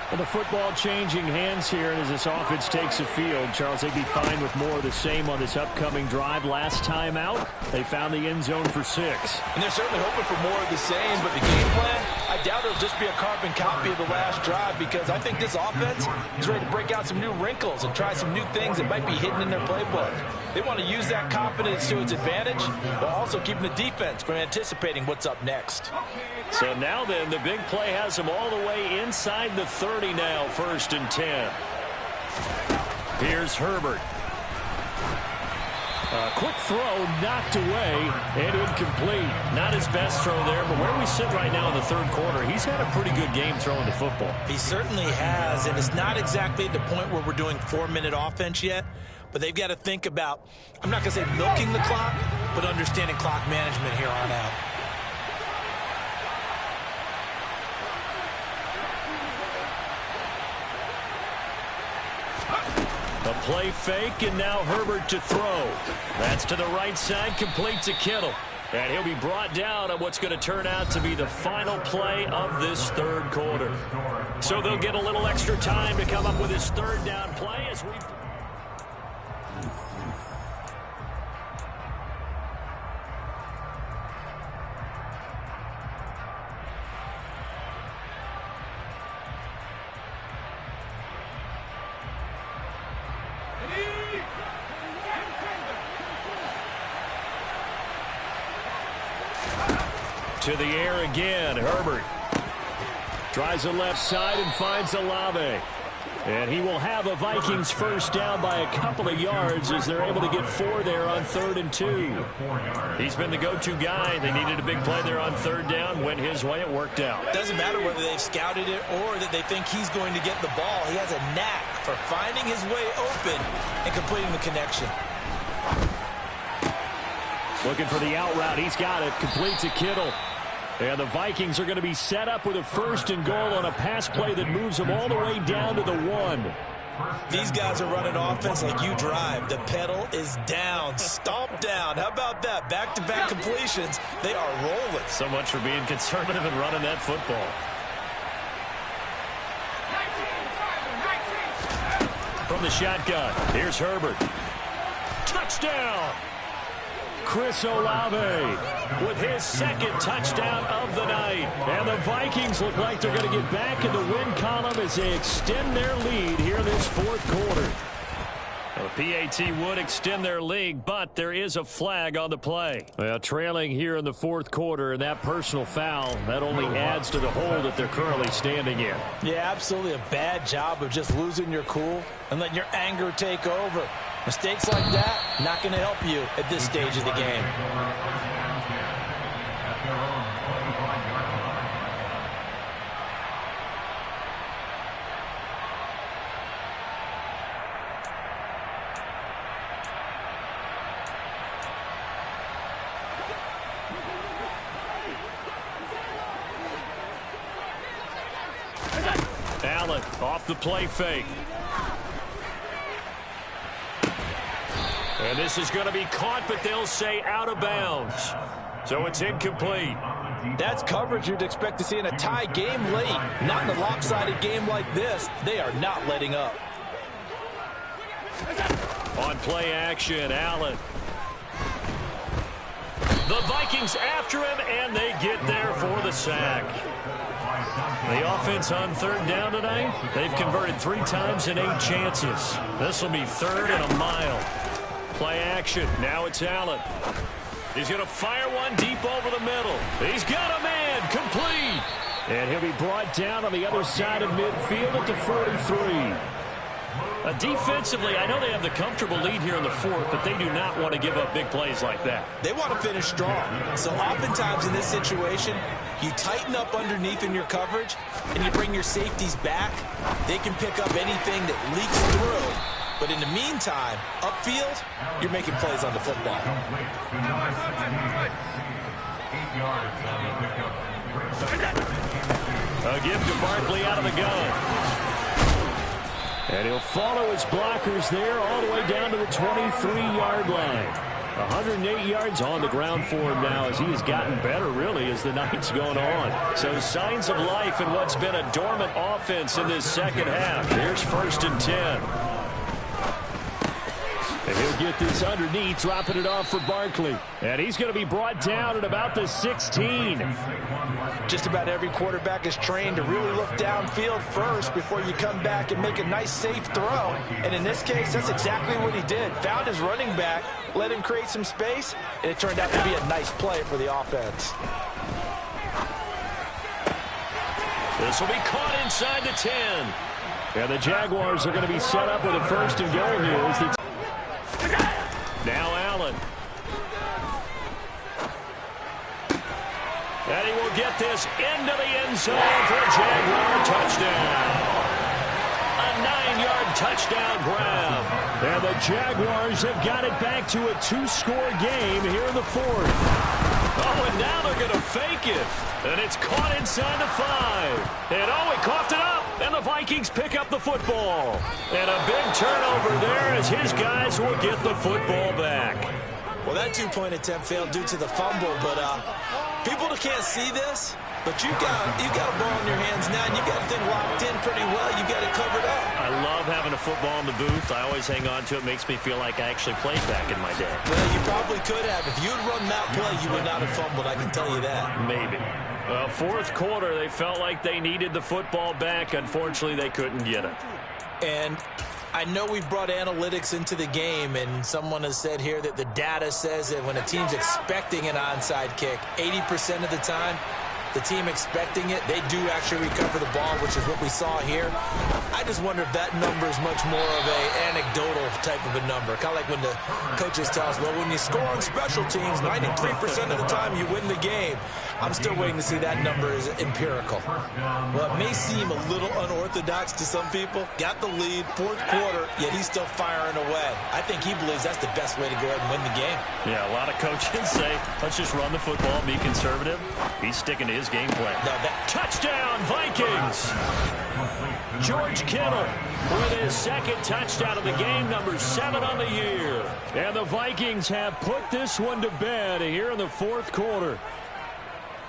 Well, the football changing hands here, and as this offense takes the field, Charles, they'd be fine with more of the same on this upcoming drive. Last time out, they found the end zone for 6. And they're certainly hoping for more of the same, but the game plan, I doubt it'll just be a carbon copy of the last drive, because I think this offense is ready to break out some new wrinkles and try some new things that might be hidden in their playbook. They want to use that confidence to its advantage, while also keeping the defense from anticipating what's up next. So now then, the big play has them all the way inside the 30 now, 1st and 10. Here's Herbert. Quick throw, knocked away, and incomplete. Not his best throw there, but where we sit right now in the 3rd quarter, he's had a pretty good game throwing the football. He certainly has, and it's not exactly at the point where we're doing 4-minute offense yet, but they've got to think about, I'm not going to say milking the clock, but understanding clock management here on out. A play fake, and now Herbert to throw. That's to the right side, complete to Kittle. And he'll be brought down on what's going to turn out to be the final play of this 3rd quarter. So they'll get a little extra time to come up with his 3rd down play as we... To the air again, Herbert. Tries the left side and finds Olave. And he will have a Vikings 1st down by a couple of yards as they're able to get 4 there on 3rd and 2. He's been the go-to guy. They needed a big play there on 3rd down. Went his way. It worked out. Doesn't matter whether they've scouted it or that they think he's going to get the ball. He has a knack for finding his way open and completing the connection. Looking for the out route. He's got it. Complete to Kittle. And the Vikings are going to be set up with a 1st and goal on a pass play that moves them all the way down to the 1. These guys are running offense like you drive. The pedal is down, stomp down. How about that? Back-to-back completions. They are rolling. So much for being conservative and running that football. From the shotgun, here's Herbert. Touchdown! Chris Olave with his 2nd touchdown of the night. And the Vikings look like they're going to get back in the win column as they extend their lead here in this 4th quarter. The PAT would extend their lead, but there is a flag on the play. Well, trailing here in the 4th quarter, and that personal foul, that only adds to the hole that they're currently standing in. Yeah, absolutely a bad job of just losing your cool and letting your anger take over. Mistakes like that, not going to help you at this stage of the game. Allen off the play fake. And this is going to be caught, but they'll say out of bounds. So it's incomplete. That's coverage you'd expect to see in a tie game late. Not in a lopsided game like this. They are not letting up. On play action, Allen. The Vikings after him, and they get there for the sack. The offense on 3rd down tonight, they've converted 3 times in 8 chances. This will be 3rd and a mile. Play action. Now it's Allen. He's going to fire one deep over the middle. He's got a man. Complete. And he'll be brought down on the other side of midfield at the 43. Defensively, I know they have the comfortable lead here in the 4th, but they do not want to give up big plays like that. They want to finish strong. So oftentimes in this situation, you tighten up underneath in your coverage, and you bring your safeties back. They can pick up anything that leaks through. But in the meantime, upfield, you're making plays on the football. A give to Barkley out of the gun. And he'll follow his blockers there all the way down to the 23-yard line. 108 yards on the ground for him now as he has gotten better, really, as the night's going on. So signs of life in what's been a dormant offense in this 2nd half. Here's 1st and 10. And he'll get this underneath, dropping it off for Barkley. And he's going to be brought down at about the 16. Just about every quarterback is trained to really look downfield first before you come back and make a nice, safe throw. And in this case, that's exactly what he did. Found his running back, let him create some space, and it turned out to be a nice play for the offense. This will be caught inside the 10. And the Jaguars are going to be set up with a first and goal here. Now Allen. And he will get this into the end zone for a Jaguar touchdown. A 9-yard touchdown grab. And the Jaguars have got it back to a 2-score game here in the fourth. Oh, and now they're going to fake it. And it's caught inside the 5. And oh, he coughed it up. And the Vikings pick up the football. And a big turnover there as his guys will get the football back. Well, that two-point attempt failed due to the fumble, but people can't see this. But you got a ball in your hands now, and you got the thing locked in pretty well. You got it covered up. I love having a football in the booth. I always hang on to it. Makes me feel like I actually played back in my day. Well, you probably could have. If you had run that play, you would not have fumbled. I can tell you that. Maybe. Well, fourth quarter, they felt like they needed the football back. Unfortunately, they couldn't get it. And I know we've brought analytics into the game, and someone has said here that the data says that when a team's expecting an onside kick, 80% of the time, the team expecting it, they do actually recover the ball, which is what we saw here. I just wonder if that number is much more of an anecdotal type of a number. Kind of like when the coaches tell us, well, when you score on special teams, 93% of the time you win the game. I'm still waiting to see that number is empirical. Well, it may seem a little unorthodox to some people. Got the lead, fourth quarter, yet he's still firing away. I think he believes that's the best way to go ahead and win the game. Yeah, a lot of coaches say, let's just run the football, be conservative. He's sticking to his game plan. Touchdown, Vikings! George Kittle with his second touchdown of the game, number 7 on the year. And the Vikings have put this one to bed here in the fourth quarter.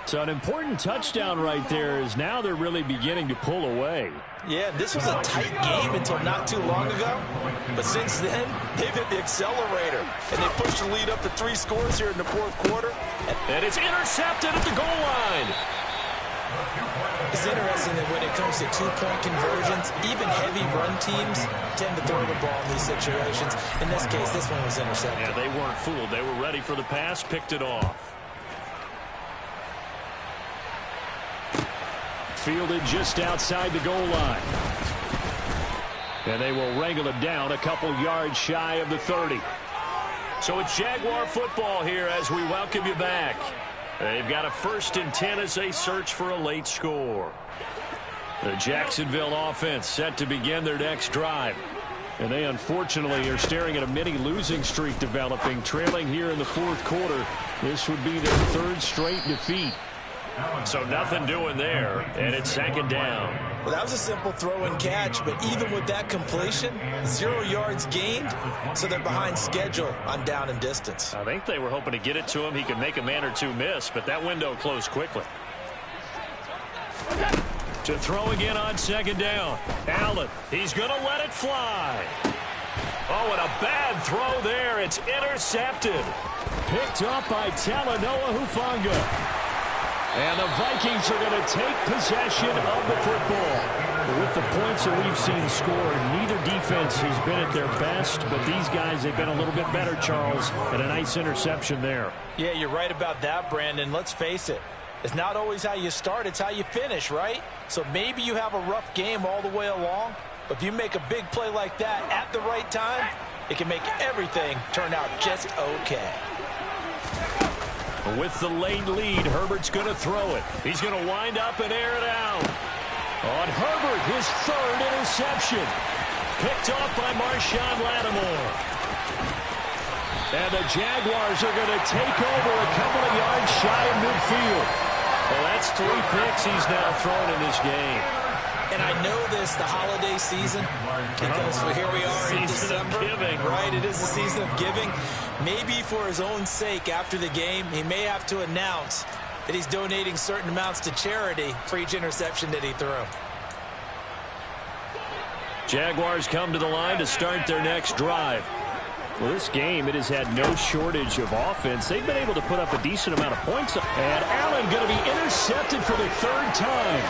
So an important touchdown right there is now they're really beginning to pull away. Yeah, this was a tight game until not too long ago. But since then, they've hit the accelerator. And they pushed the lead up to 3 scores here in the fourth quarter. And it's intercepted at the goal line. It's interesting that when it comes to two-point conversions, even heavy run teams tend to throw the ball in these situations. In this case, this one was intercepted. Yeah, they weren't fooled. They were ready for the pass, picked it off. Fielded just outside the goal line. And they will wrangle him down a couple yards shy of the 30. So it's Jaguar football here as we welcome you back. They've got a 1st and 10 as they search for a late score. The Jacksonville offense set to begin their next drive. And they unfortunately are staring at a mini losing streak developing, trailing here in the fourth quarter. This would be their 3rd straight defeat. So nothing doing there, and it's 2nd down. Well, that was a simple throw and catch, but even with that completion, 0 yards gained, so they're behind schedule on down and distance. I think they were hoping to get it to him. He could make a man or two miss, but that window closed quickly. To throw again on 2nd down. Allen, he's going to let it fly. Oh, and a bad throw there. It's intercepted. Picked up by Talanoa Hufanga. And the Vikings are going to take possession of the football. With the points that we've seen scored, neither defense has been at their best, but these guys have been a little bit better, Charles, and a nice interception there. Yeah, you're right about that, Brandon. Let's face it. It's not always how you start, it's how you finish, right? So maybe you have a rough game all the way along, but if you make a big play like that at the right time, it can make everything turn out just okay. With the late lead, Herbert's going to throw it. He's going to wind up and air it out. On Herbert, his 3rd interception. Picked off by Marshawn Lattimore. And the Jaguars are going to take over a couple of yards shy of midfield. Well, that's 3 picks he's now thrown in this game. And I know this, the holiday season, because here we are in December. Right, it is the season of giving. Maybe for his own sake after the game, he may have to announce that he's donating certain amounts to charity for each interception that he threw. Jaguars come to the line to start their next drive. Well, this game, it has had no shortage of offense. They've been able to put up a decent amount of points. And Allen going to be intercepted for the third time.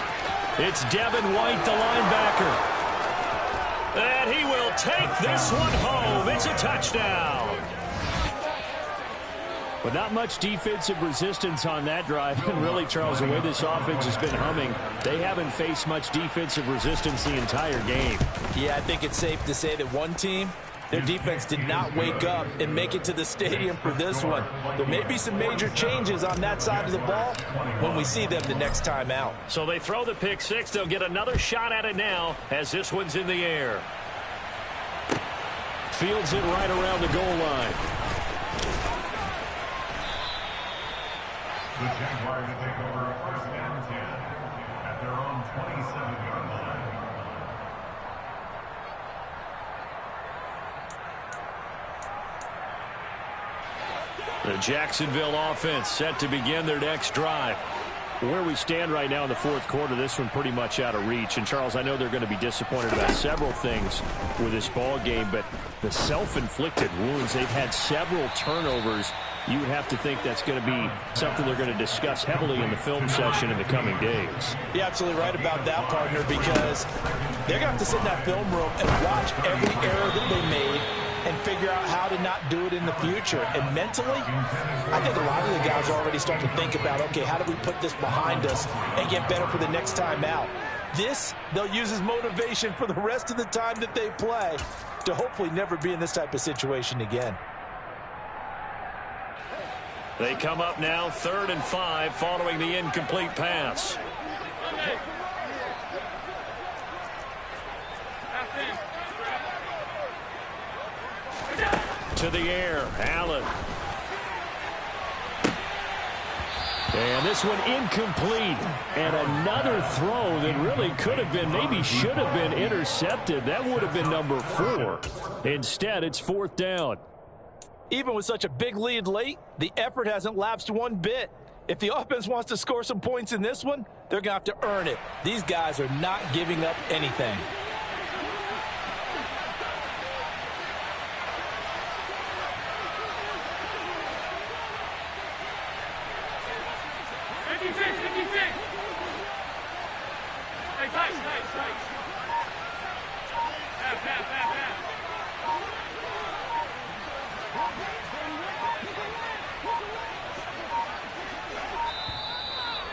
It's Devin White, the linebacker. And he will take this one home. It's a touchdown. But not much defensive resistance on that drive. And really, Charles, the way this offense has been humming, they haven't faced much defensive resistance the entire game. Yeah, I think it's safe to say that one team, their defense did not wake up and make it to the stadium for this one. There may be some major changes on that side of the ball when we see them the next time out. So they throw the pick six. They'll get another shot at it now as this one's in the air. Fields it right around the goal line. The Jaguars take over a first down 10 at their own 27-yard line. The Jacksonville offense set to begin their next drive. Where we stand right now in the fourth quarter, this one pretty much out of reach. And, Charles, I know they're going to be disappointed about several things with this ball game, but the self-inflicted wounds, they've had several turnovers. You would have to think that's going to be something they're going to discuss heavily in the film session in the coming days. You're absolutely right about that, partner, because they're going to have to sit in that film room and watch every error that they made and figure out how to not do it in the future. And mentally, I think a lot of the guys are already starting to think about, okay, how do we put this behind us and get better for the next time out? This, they'll use as motivation for the rest of the time that they play to hopefully never be in this type of situation again. They come up now 3rd and 5 following the incomplete pass. To the air, Allen. And this one incomplete. And another throw that really could have been, maybe should have been intercepted. That would have been number 4. Instead, it's 4th down. Even with such a big lead late, the effort hasn't lapsed one bit. If the offense wants to score some points in this one, they're going to have to earn it. These guys are not giving up anything.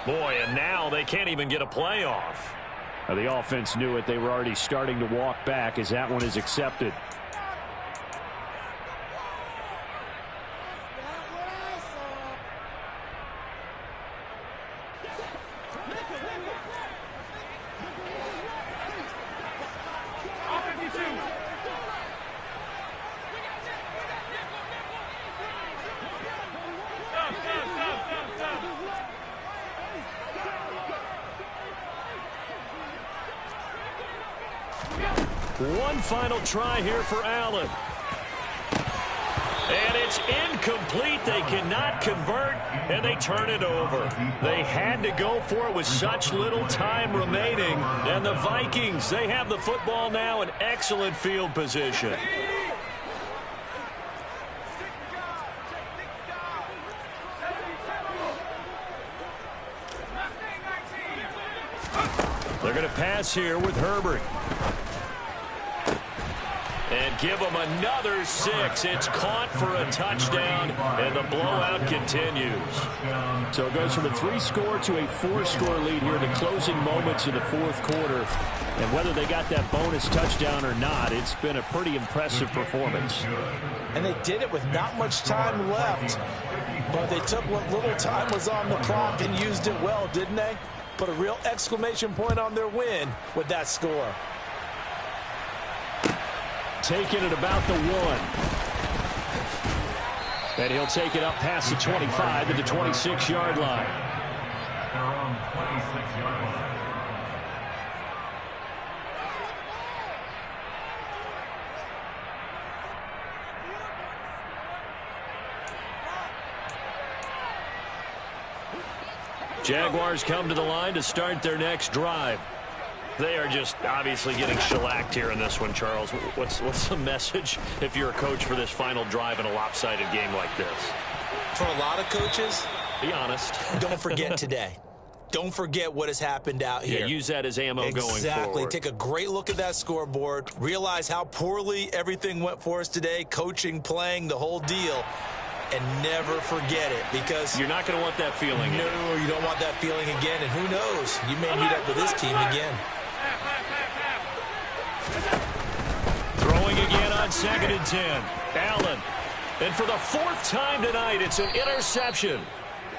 Boy, and now they can't even get a playoff. The offense knew it. They were already starting to walk back as that one is accepted. One final try here for Allen. And it's incomplete. They cannot convert, and they turn it over. They had to go for it with such little time remaining. And the Vikings, they have the football now in excellent field position. They're going to pass here with Herbert. And give them another 6. It's caught for a touchdown, and the blowout continues. So it goes from a 3-score to a 4-score lead here in the closing moments of the fourth quarter. And whether they got that bonus touchdown or not, it's been a pretty impressive performance. And they did it with not much time left. But they took what little time was on the clock and used it well, didn't they? Put a real exclamation point on their win with that score. Taking it about the 1. And he'll take it up past the 25 to the 26-yard line. Their own 26-yard line. Jaguars come to the line to start their next drive. They are just obviously getting shellacked here in this one, Charles. What's the message if you're a coach for this final drive in a lopsided game like this? For a lot of coaches, be honest. Don't forget today. Don't forget what has happened out here. Yeah, use that as ammo going forward. Exactly. Take a great look at that scoreboard. Realize how poorly everything went for us today, coaching, playing, the whole deal. And never forget it, because you're not going to want that feeling. No, you don't want that feeling again. And who knows? You may meet up with this team again. Throwing again on 2nd and 10. Allen. And for the 4th time tonight, it's an interception.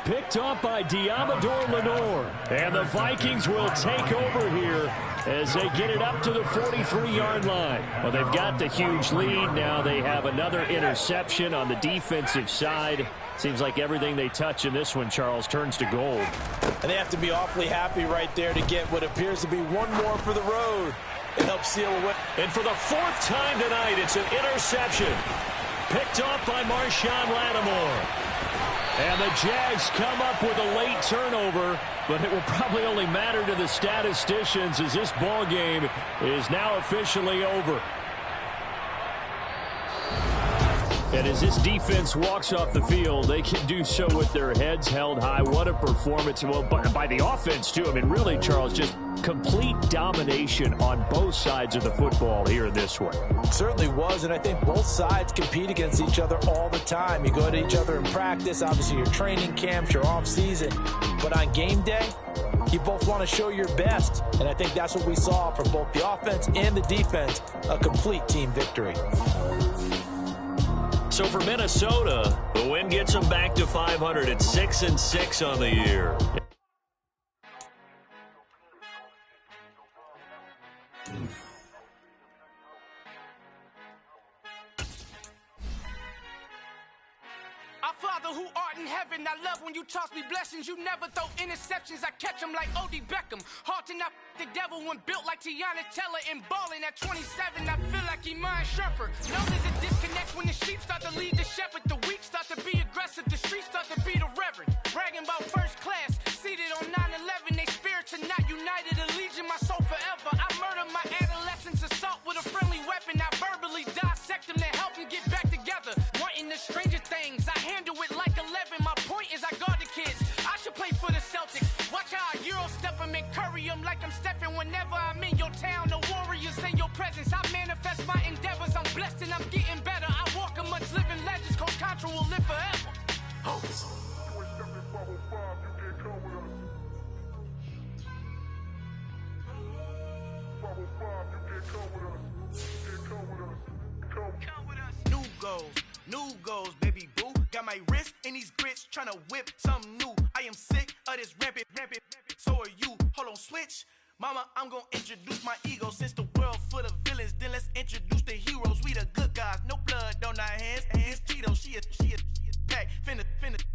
Picked off by Diamador Lenore. And the Vikings will take over here as they get it up to the 43-yard line. Well, they've got the huge lead. Now they have another interception on the defensive side. Seems like everything they touch in this one, Charles, turns to gold. And they have to be awfully happy right there to get what appears to be one more for the road. It helps seal a win. And for the 4th time tonight, it's an interception. Picked off by Marshawn Lattimore. And the Jags come up with a late turnover, but it will probably only matter to the statisticians as this ball game is now officially over. And as this defense walks off the field, they can do so with their heads held high. What a performance. Well, by the offense, too. I mean, really, Charles, just complete domination on both sides of the football here in this one. It certainly was, and I think both sides compete against each other all the time. You go to each other in practice, obviously your training camps, your off-season. But on game day, you both want to show your best. And I think that's what we saw from both the offense and the defense, a complete team victory. So for Minnesota, the win gets them back to 500 at 6-6 on the year. Our Father who art in heaven, I love when you toss me blessings. You never throw interceptions, I catch them like O.D. Beckham. Hard to not the devil when built like Tiana Teller and balling at 27. I feel like Iman Shumpert. No, there's a disconnect when the sheep start to lead the shepherd. The weak start to be aggressive, the streets start to be the reverend. Bragging about first class, seated on 9/11. They spirits are not united, a legion, my soul forever. I murdered my adolescence, assault with a friendly weapon. I verbally dissect them to help them get back together. Wanting the stranger things, I handle it like 11. My point is I guard the kids. I should play for the Celtics. Watch how I Euro step them and curry them like I'm stepping. Whenever I'm in your town, the warriors in your presence. I manifest my endeavors. I'm blessed and I'm getting better. I walk amongst living legends. Coach Contra will live forever. New goals, baby boo. Got my wrist in these grits, tryna whip something new. I am sick of this rampant. So are you. Hold on, switch. Mama, I'm gonna introduce my ego. Since the world full of villains, then let's introduce the heroes. We the good guys, no blood on our hands. Hands Tito, she is back. Finna,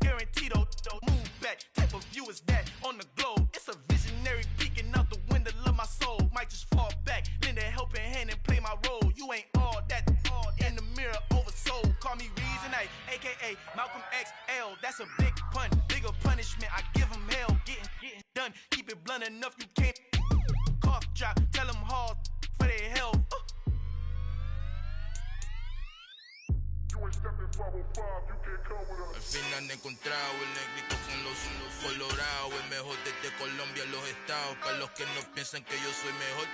guaranteed. Move back. Type of view is that on the globe? It's a visionary peeking out the window of my soul. Might just fall back, lend a helping hand and play my role. You ain't all that. In the mirror, oversold. Call me Reason A, a.k.a. Malcolm XL. That's a big pun, bigger punishment. I give him hell, getting done. Keep it blunt enough, you can't. Cough drop, tell them hard for their health. Al fin han encontrado el negrito con los colorados, el mejor desde Colombia, los estados. Para los que no piensan que yo soy mejor,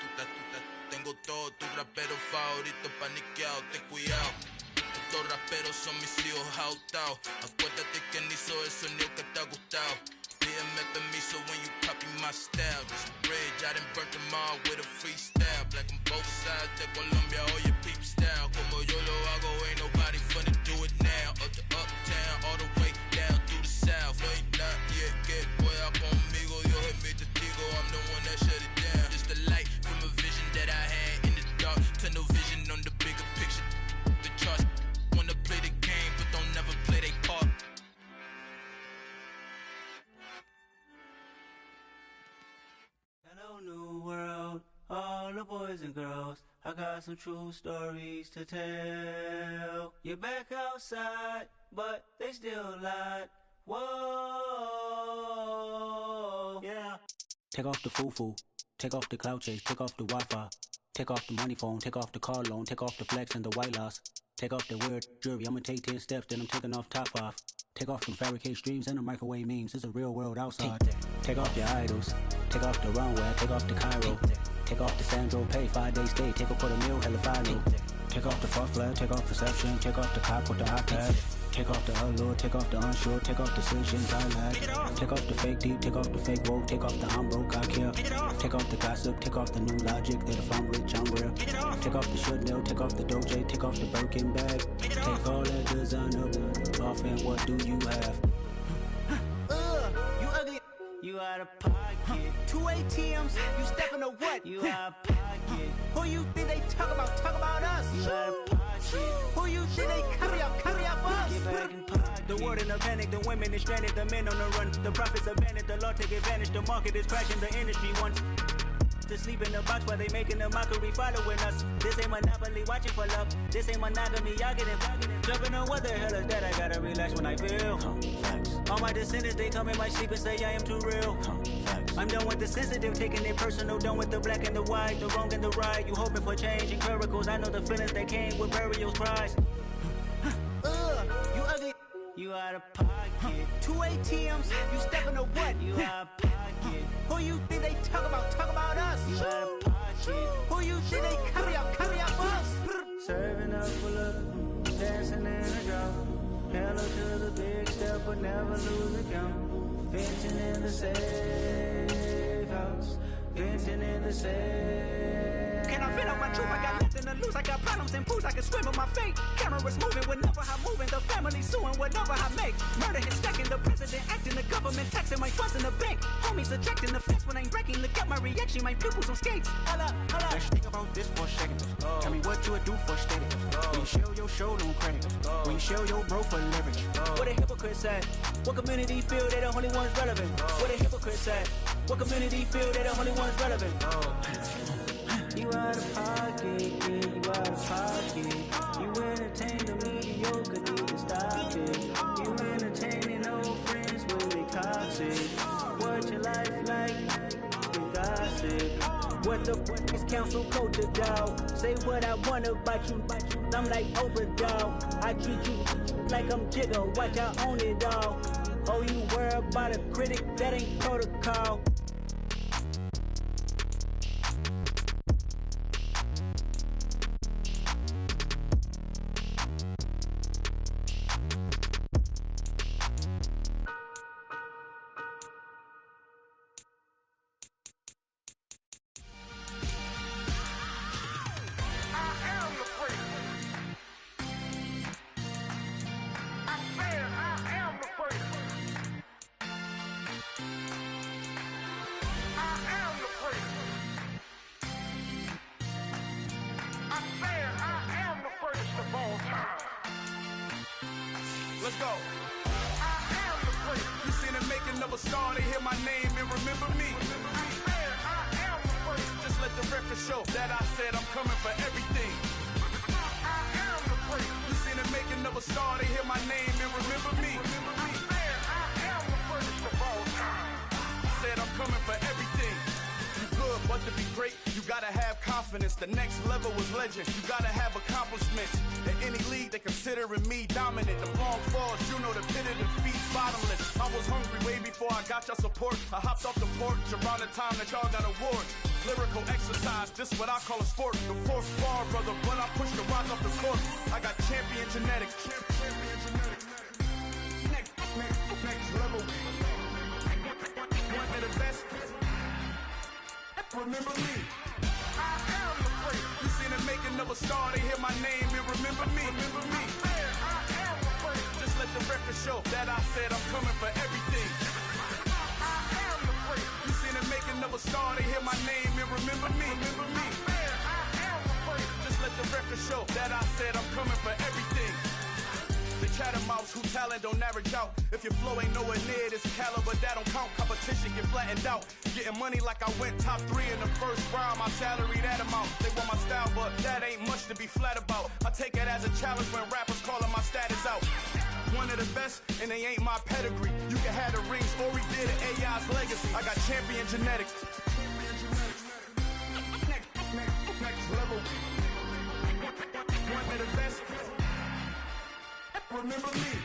tengo todo, tu rapero favorito paniqueado, ten cuidado. Estos raperos son mis hijos jautados. Acuérdate quien hizo el sonido que te ha gustado. Pídeme permiso when you copy my style. This bridge, I done burnt them all with a freestyle. Black on both sides de Colombia, oye peep style. Como yo lo hago, ain't nobody finna do it now. Up to uptown, all the way down through the south. No hay nadie que pueda conmigo, Dios es mi testigo. I'm the one that shut it down. Just the light from a vision that I had in the dark. Tunnel vision on the bigger picture. The charts wanna play the game, but don't never play their part. Hello, new world, all the boys and girls. I got some true stories to tell. You're back outside, but they still lied. Whoa, yeah. Take off the foo-foo. Take off the cloud chase, take off the Wi-Fi. Take off the money phone, take off the car loan, take off the flex and the white loss. Take off the weird jewelry, I'ma take 10 steps, then I'm taking off top 5. Take off them fabricate streams and the microwave memes, it's a real world outside. Take off your idols, take off the runway, take off the Cairo. Take off the Sandro pay, 5-day stay, take off for the meal, hella final. Take off the fuck flag, take off perception, take off the cop with the iPad. Take off the allure, take off the unsure, take off decisions I lack. Take off the fake deep, take off the fake woke, take off the I'm broke, I care. Take off the gossip, take off the new logic, that if I'm rich, I'm real. Take off the Chanel, take off the Doja, take off the Birkin bag. Take all that designer off and what do you have? You ugly. You out of pocket. 2 ATMs, you stepping to what? You out of pocket. Who you think they talk about? Talk about us. You out of pocket. Who you think they carry up for us? Get back in pocket. The world in a panic, the women is stranded, the men on the run. The profits abandoned, the law take advantage. The market is crashing, the industry wants to sleep in the box while they making a mockery following us. This ain't Monopoly, watching for love. This ain't monogamy, y'all getting jumping on what the hell is that? I gotta relax when I feel. All my descendants, they come in my sleep and say I am too real. I'm done with the sensitive, taking it personal. Done with the black and the white, the wrong and the right. You hoping for change and miracles. I know the feelings that came with burial cries. You ugly. You out of pocket. 2 ATMs, you stepping to what? You out of pocket. Who you think they talk about? Talk about us. You out of pocket. Who you think they carry up for us? Serving up for love, dancing in a drought. Hello to the big step, but never lose a count. Venting in the safe house. Venting in the safe. Can I vent out my truth? I got nothing to lose. I got problems and fools. I can swim with my fate. Cameras moving whenever I'm moving. The family suing whatever I make. Murder is stacking. The president acting. The government taxing my funds in the bank. Homies ejecting the fence when I'm breaking. Look at my reaction. My pupils on skates. Hold up. Let's think about this for a second. Tell me what you would do for steady. When you show your show, don't credit. When you show your bro for leverage. What a hypocrite said. What community feel they the only ones relevant? What a hypocrite said. What community feel they the only ones relevant? You out of pocket, yeah, you out of pocket. You entertain the mediocre, need to stop it. You entertaining old friends when they toxic. What your life like? You gossip. What the is council culture, dog? Say what I want about you. I'm like Oprah, dog. I treat you like I'm Jigga. Watch I own it, dog. Oh, you worry about a critic? That ain't protocol. Let's go. I am the great. You seen it making of a star, they hear my name and remember me. I am the great. Just let the record show that I said I'm coming for everything. I am the great. You seen it making of a star, they hear my name and remember me. I am the greatest of all time. Said I'm coming for everything. You good, but to be great, you gotta have confidence. The next level was legend. You gotta have accomplishments. In any league, they considering me dominant. The long falls, you know the pit of defeat, bottomless. I was hungry way before I got your support. I hopped off the porch around the time that y'all got awards. Lyrical exercise, this what I call a sport. The fourth bar, brother, when I push the rock off the court. I got champion genetics. Next level. One of the best. Remember me. I am the great. You seen it making of a star, they hear my name and remember me. Remember me. I am the great. Just let the record show that I said I'm coming for everything. I am the great. You seen it making of a star, they hear my name and remember me. Remember me. I am the great. Just let the record show that I said I'm coming for everything. The chattermouths who talent don't average out. If your flow ain't nowhere near this caliber, that don't count. Competition get flattened out. Getting money like I went top 3 in the first round. My salary that amount. They want my style, but that ain't much to be flat about. I take it as a challenge when rappers calling my status out. One of the best, and they ain't my pedigree. You can have the rings, or we did it, AI's legacy. I got champion genetics. remember me.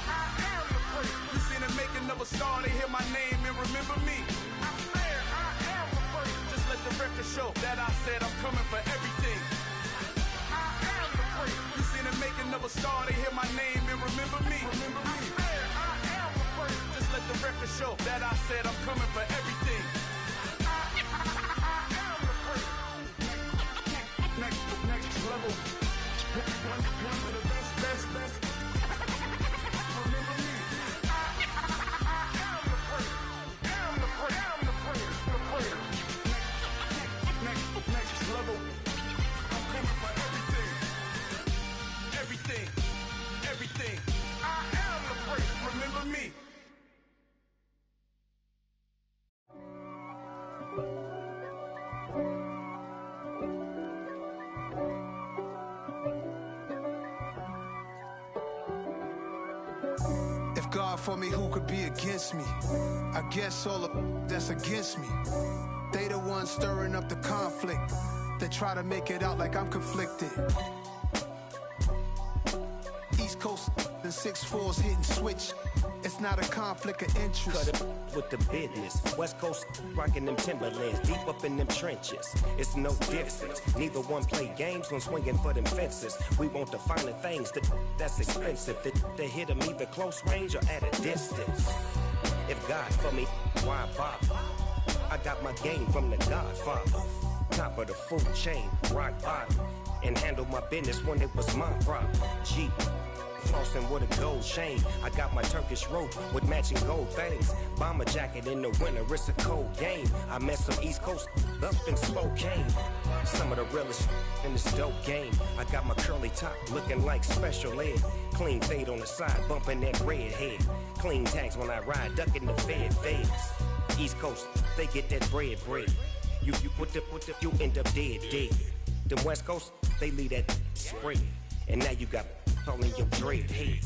I am the prince. You seen the making of a star, they hear my name and remember me. I swear I am the prince. Just let the record show that I said I'm coming for everything. I am the prince. You seen the making of a star, they hear my name and remember me. Remember me. I swear I am the prince. Just let the record show that I said I'm coming for everything. I am the prince. Next level. One of the best. Remember me. I am the prince. I'm the prince. The prince. Next level. I'm coming for everything. Everything. I am the prince. Remember me. If God for me, who could be against me? I guess all of that's against me. They the ones stirring up the conflict. They try to make it out like I'm conflicted. East Coast and 6'4's hitting switch. It's not a conflict of interest. Cut it with the business. West Coast rocking them Timberlands, deep up in them trenches. It's no difference. Neither one play games when swinging for them fences. We want the finer things that's expensive. They hit them either close range or at a distance. If God for me, why bother? I got my game from the Godfather. Top of the food chain, rock bottom. And handle my business when it was my problem. G. Flossing with a gold chain. I got my Turkish rope with matching gold things. Bomber jacket in the winter, it's a cold game. I met some East Coast up in Spokane. Some of the realest in this dope game. I got my curly top looking like special ed. Clean fade on the side, bumping that red head. Clean tags when I ride, ducking the fades. East Coast, they get that bread. You you end up dead. The West Coast, they leave that spread. And now you got all in your dread head.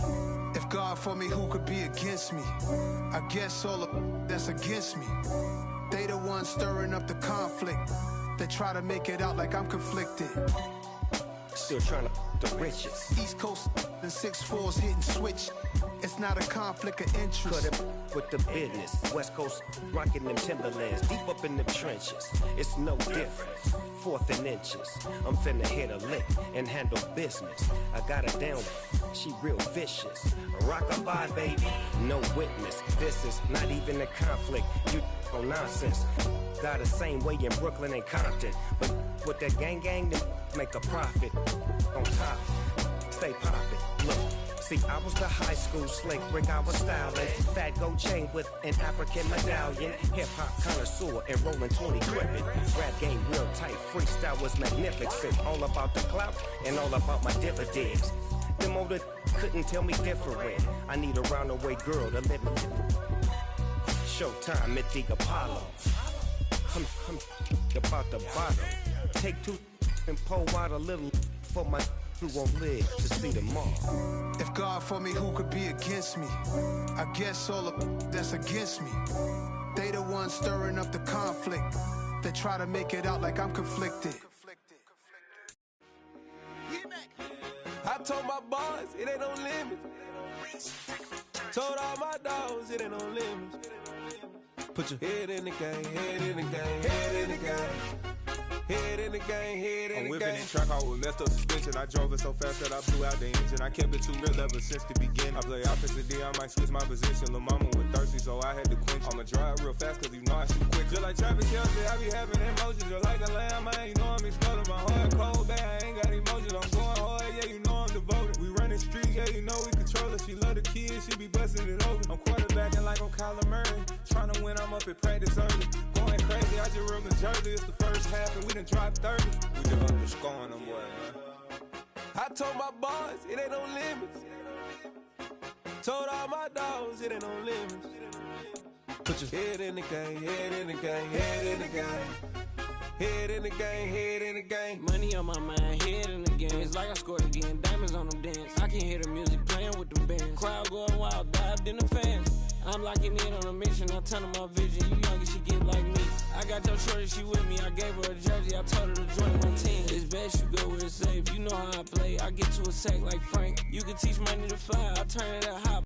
If God for me, who could be against me? I guess all of that's against me. They the ones stirring up the conflict. They try to make it out like I'm conflicted. Still trying to the riches. East Coast and 6'4's hitting switch. It's not a conflict of interest. Cut it with the business. West Coast rocking them Timberlands, deep up in them trenches. It's no difference. 4th and inches. I'm finna hit a lick and handle business. I got her down. She real vicious. Rockabye, baby. No witness. This is not even a conflict. You on nonsense. Got the same way in Brooklyn and Compton. But with that gang, they make a profit. On top, stay poppin'. Look. See, I was the high school slick brick, I was styling. Fat gold chain with an African medallion. Hip-hop connoisseur and rolling 20 gripping. Rap game real tight, freestyle was magnificent. All about the clout and all about my dividends. Them older couldn't tell me different. I need a roundaway girl to live with. Showtime at the Apollo. I'm about the bottom. Take 2 and pull out a little for my who won't live to see tomorrow. If God for me, who could be against me? I guess all of that's against me. They the ones stirring up the conflict. They try to make it out like I'm conflicted. I told my boys it ain't no limits. Told all my dogs it ain't no limits. Put your head in the game, head in the game, head in the game. Head in the game, head in the game. I'm whipping that truck out with messed up suspension. I drove it so fast that I blew out the engine. I kept it too real ever since the beginning. I play offensive D, I might switch my position. Lil' mama was thirsty, so I had to quench. I'ma drive real fast, cause you know I shoot quick. Just like Travis Kelce, I be having emotions. Just like a lamb, man, you know I'm exploding. My heart cold, bad, I ain't got emotions. I'm going hard, yeah, you know I'm devoted. We running streets, yeah, you know we control it. She love the kids, she be busting it over. I'm quarterbacking like I'm Kyler Murray. Trying to win, I'm up at practice early. Going crazy, I just rubbed the jersey. It's the first half, and we done dropped 30. We just underscoring them, boy, man. I told my boys it ain't no limits. Told all my dogs it ain't no limits. Put your head in the game, head in the game, head in the game. Head in the game, head in the game. Money on my mind, head in the game. It's like I scored again, diamonds on them dance. I can hear the music playing with them bands. Crowd going wild, dived in the fans. I'm locking in on a mission, I turn my vision. You young and she get like me. I got your shorty, she with me. I gave her a jersey, I told her to join my team. It's best you go where it's safe. You know how I play. I get to a sack like Frank. You can teach money to fly. I turn it up hot.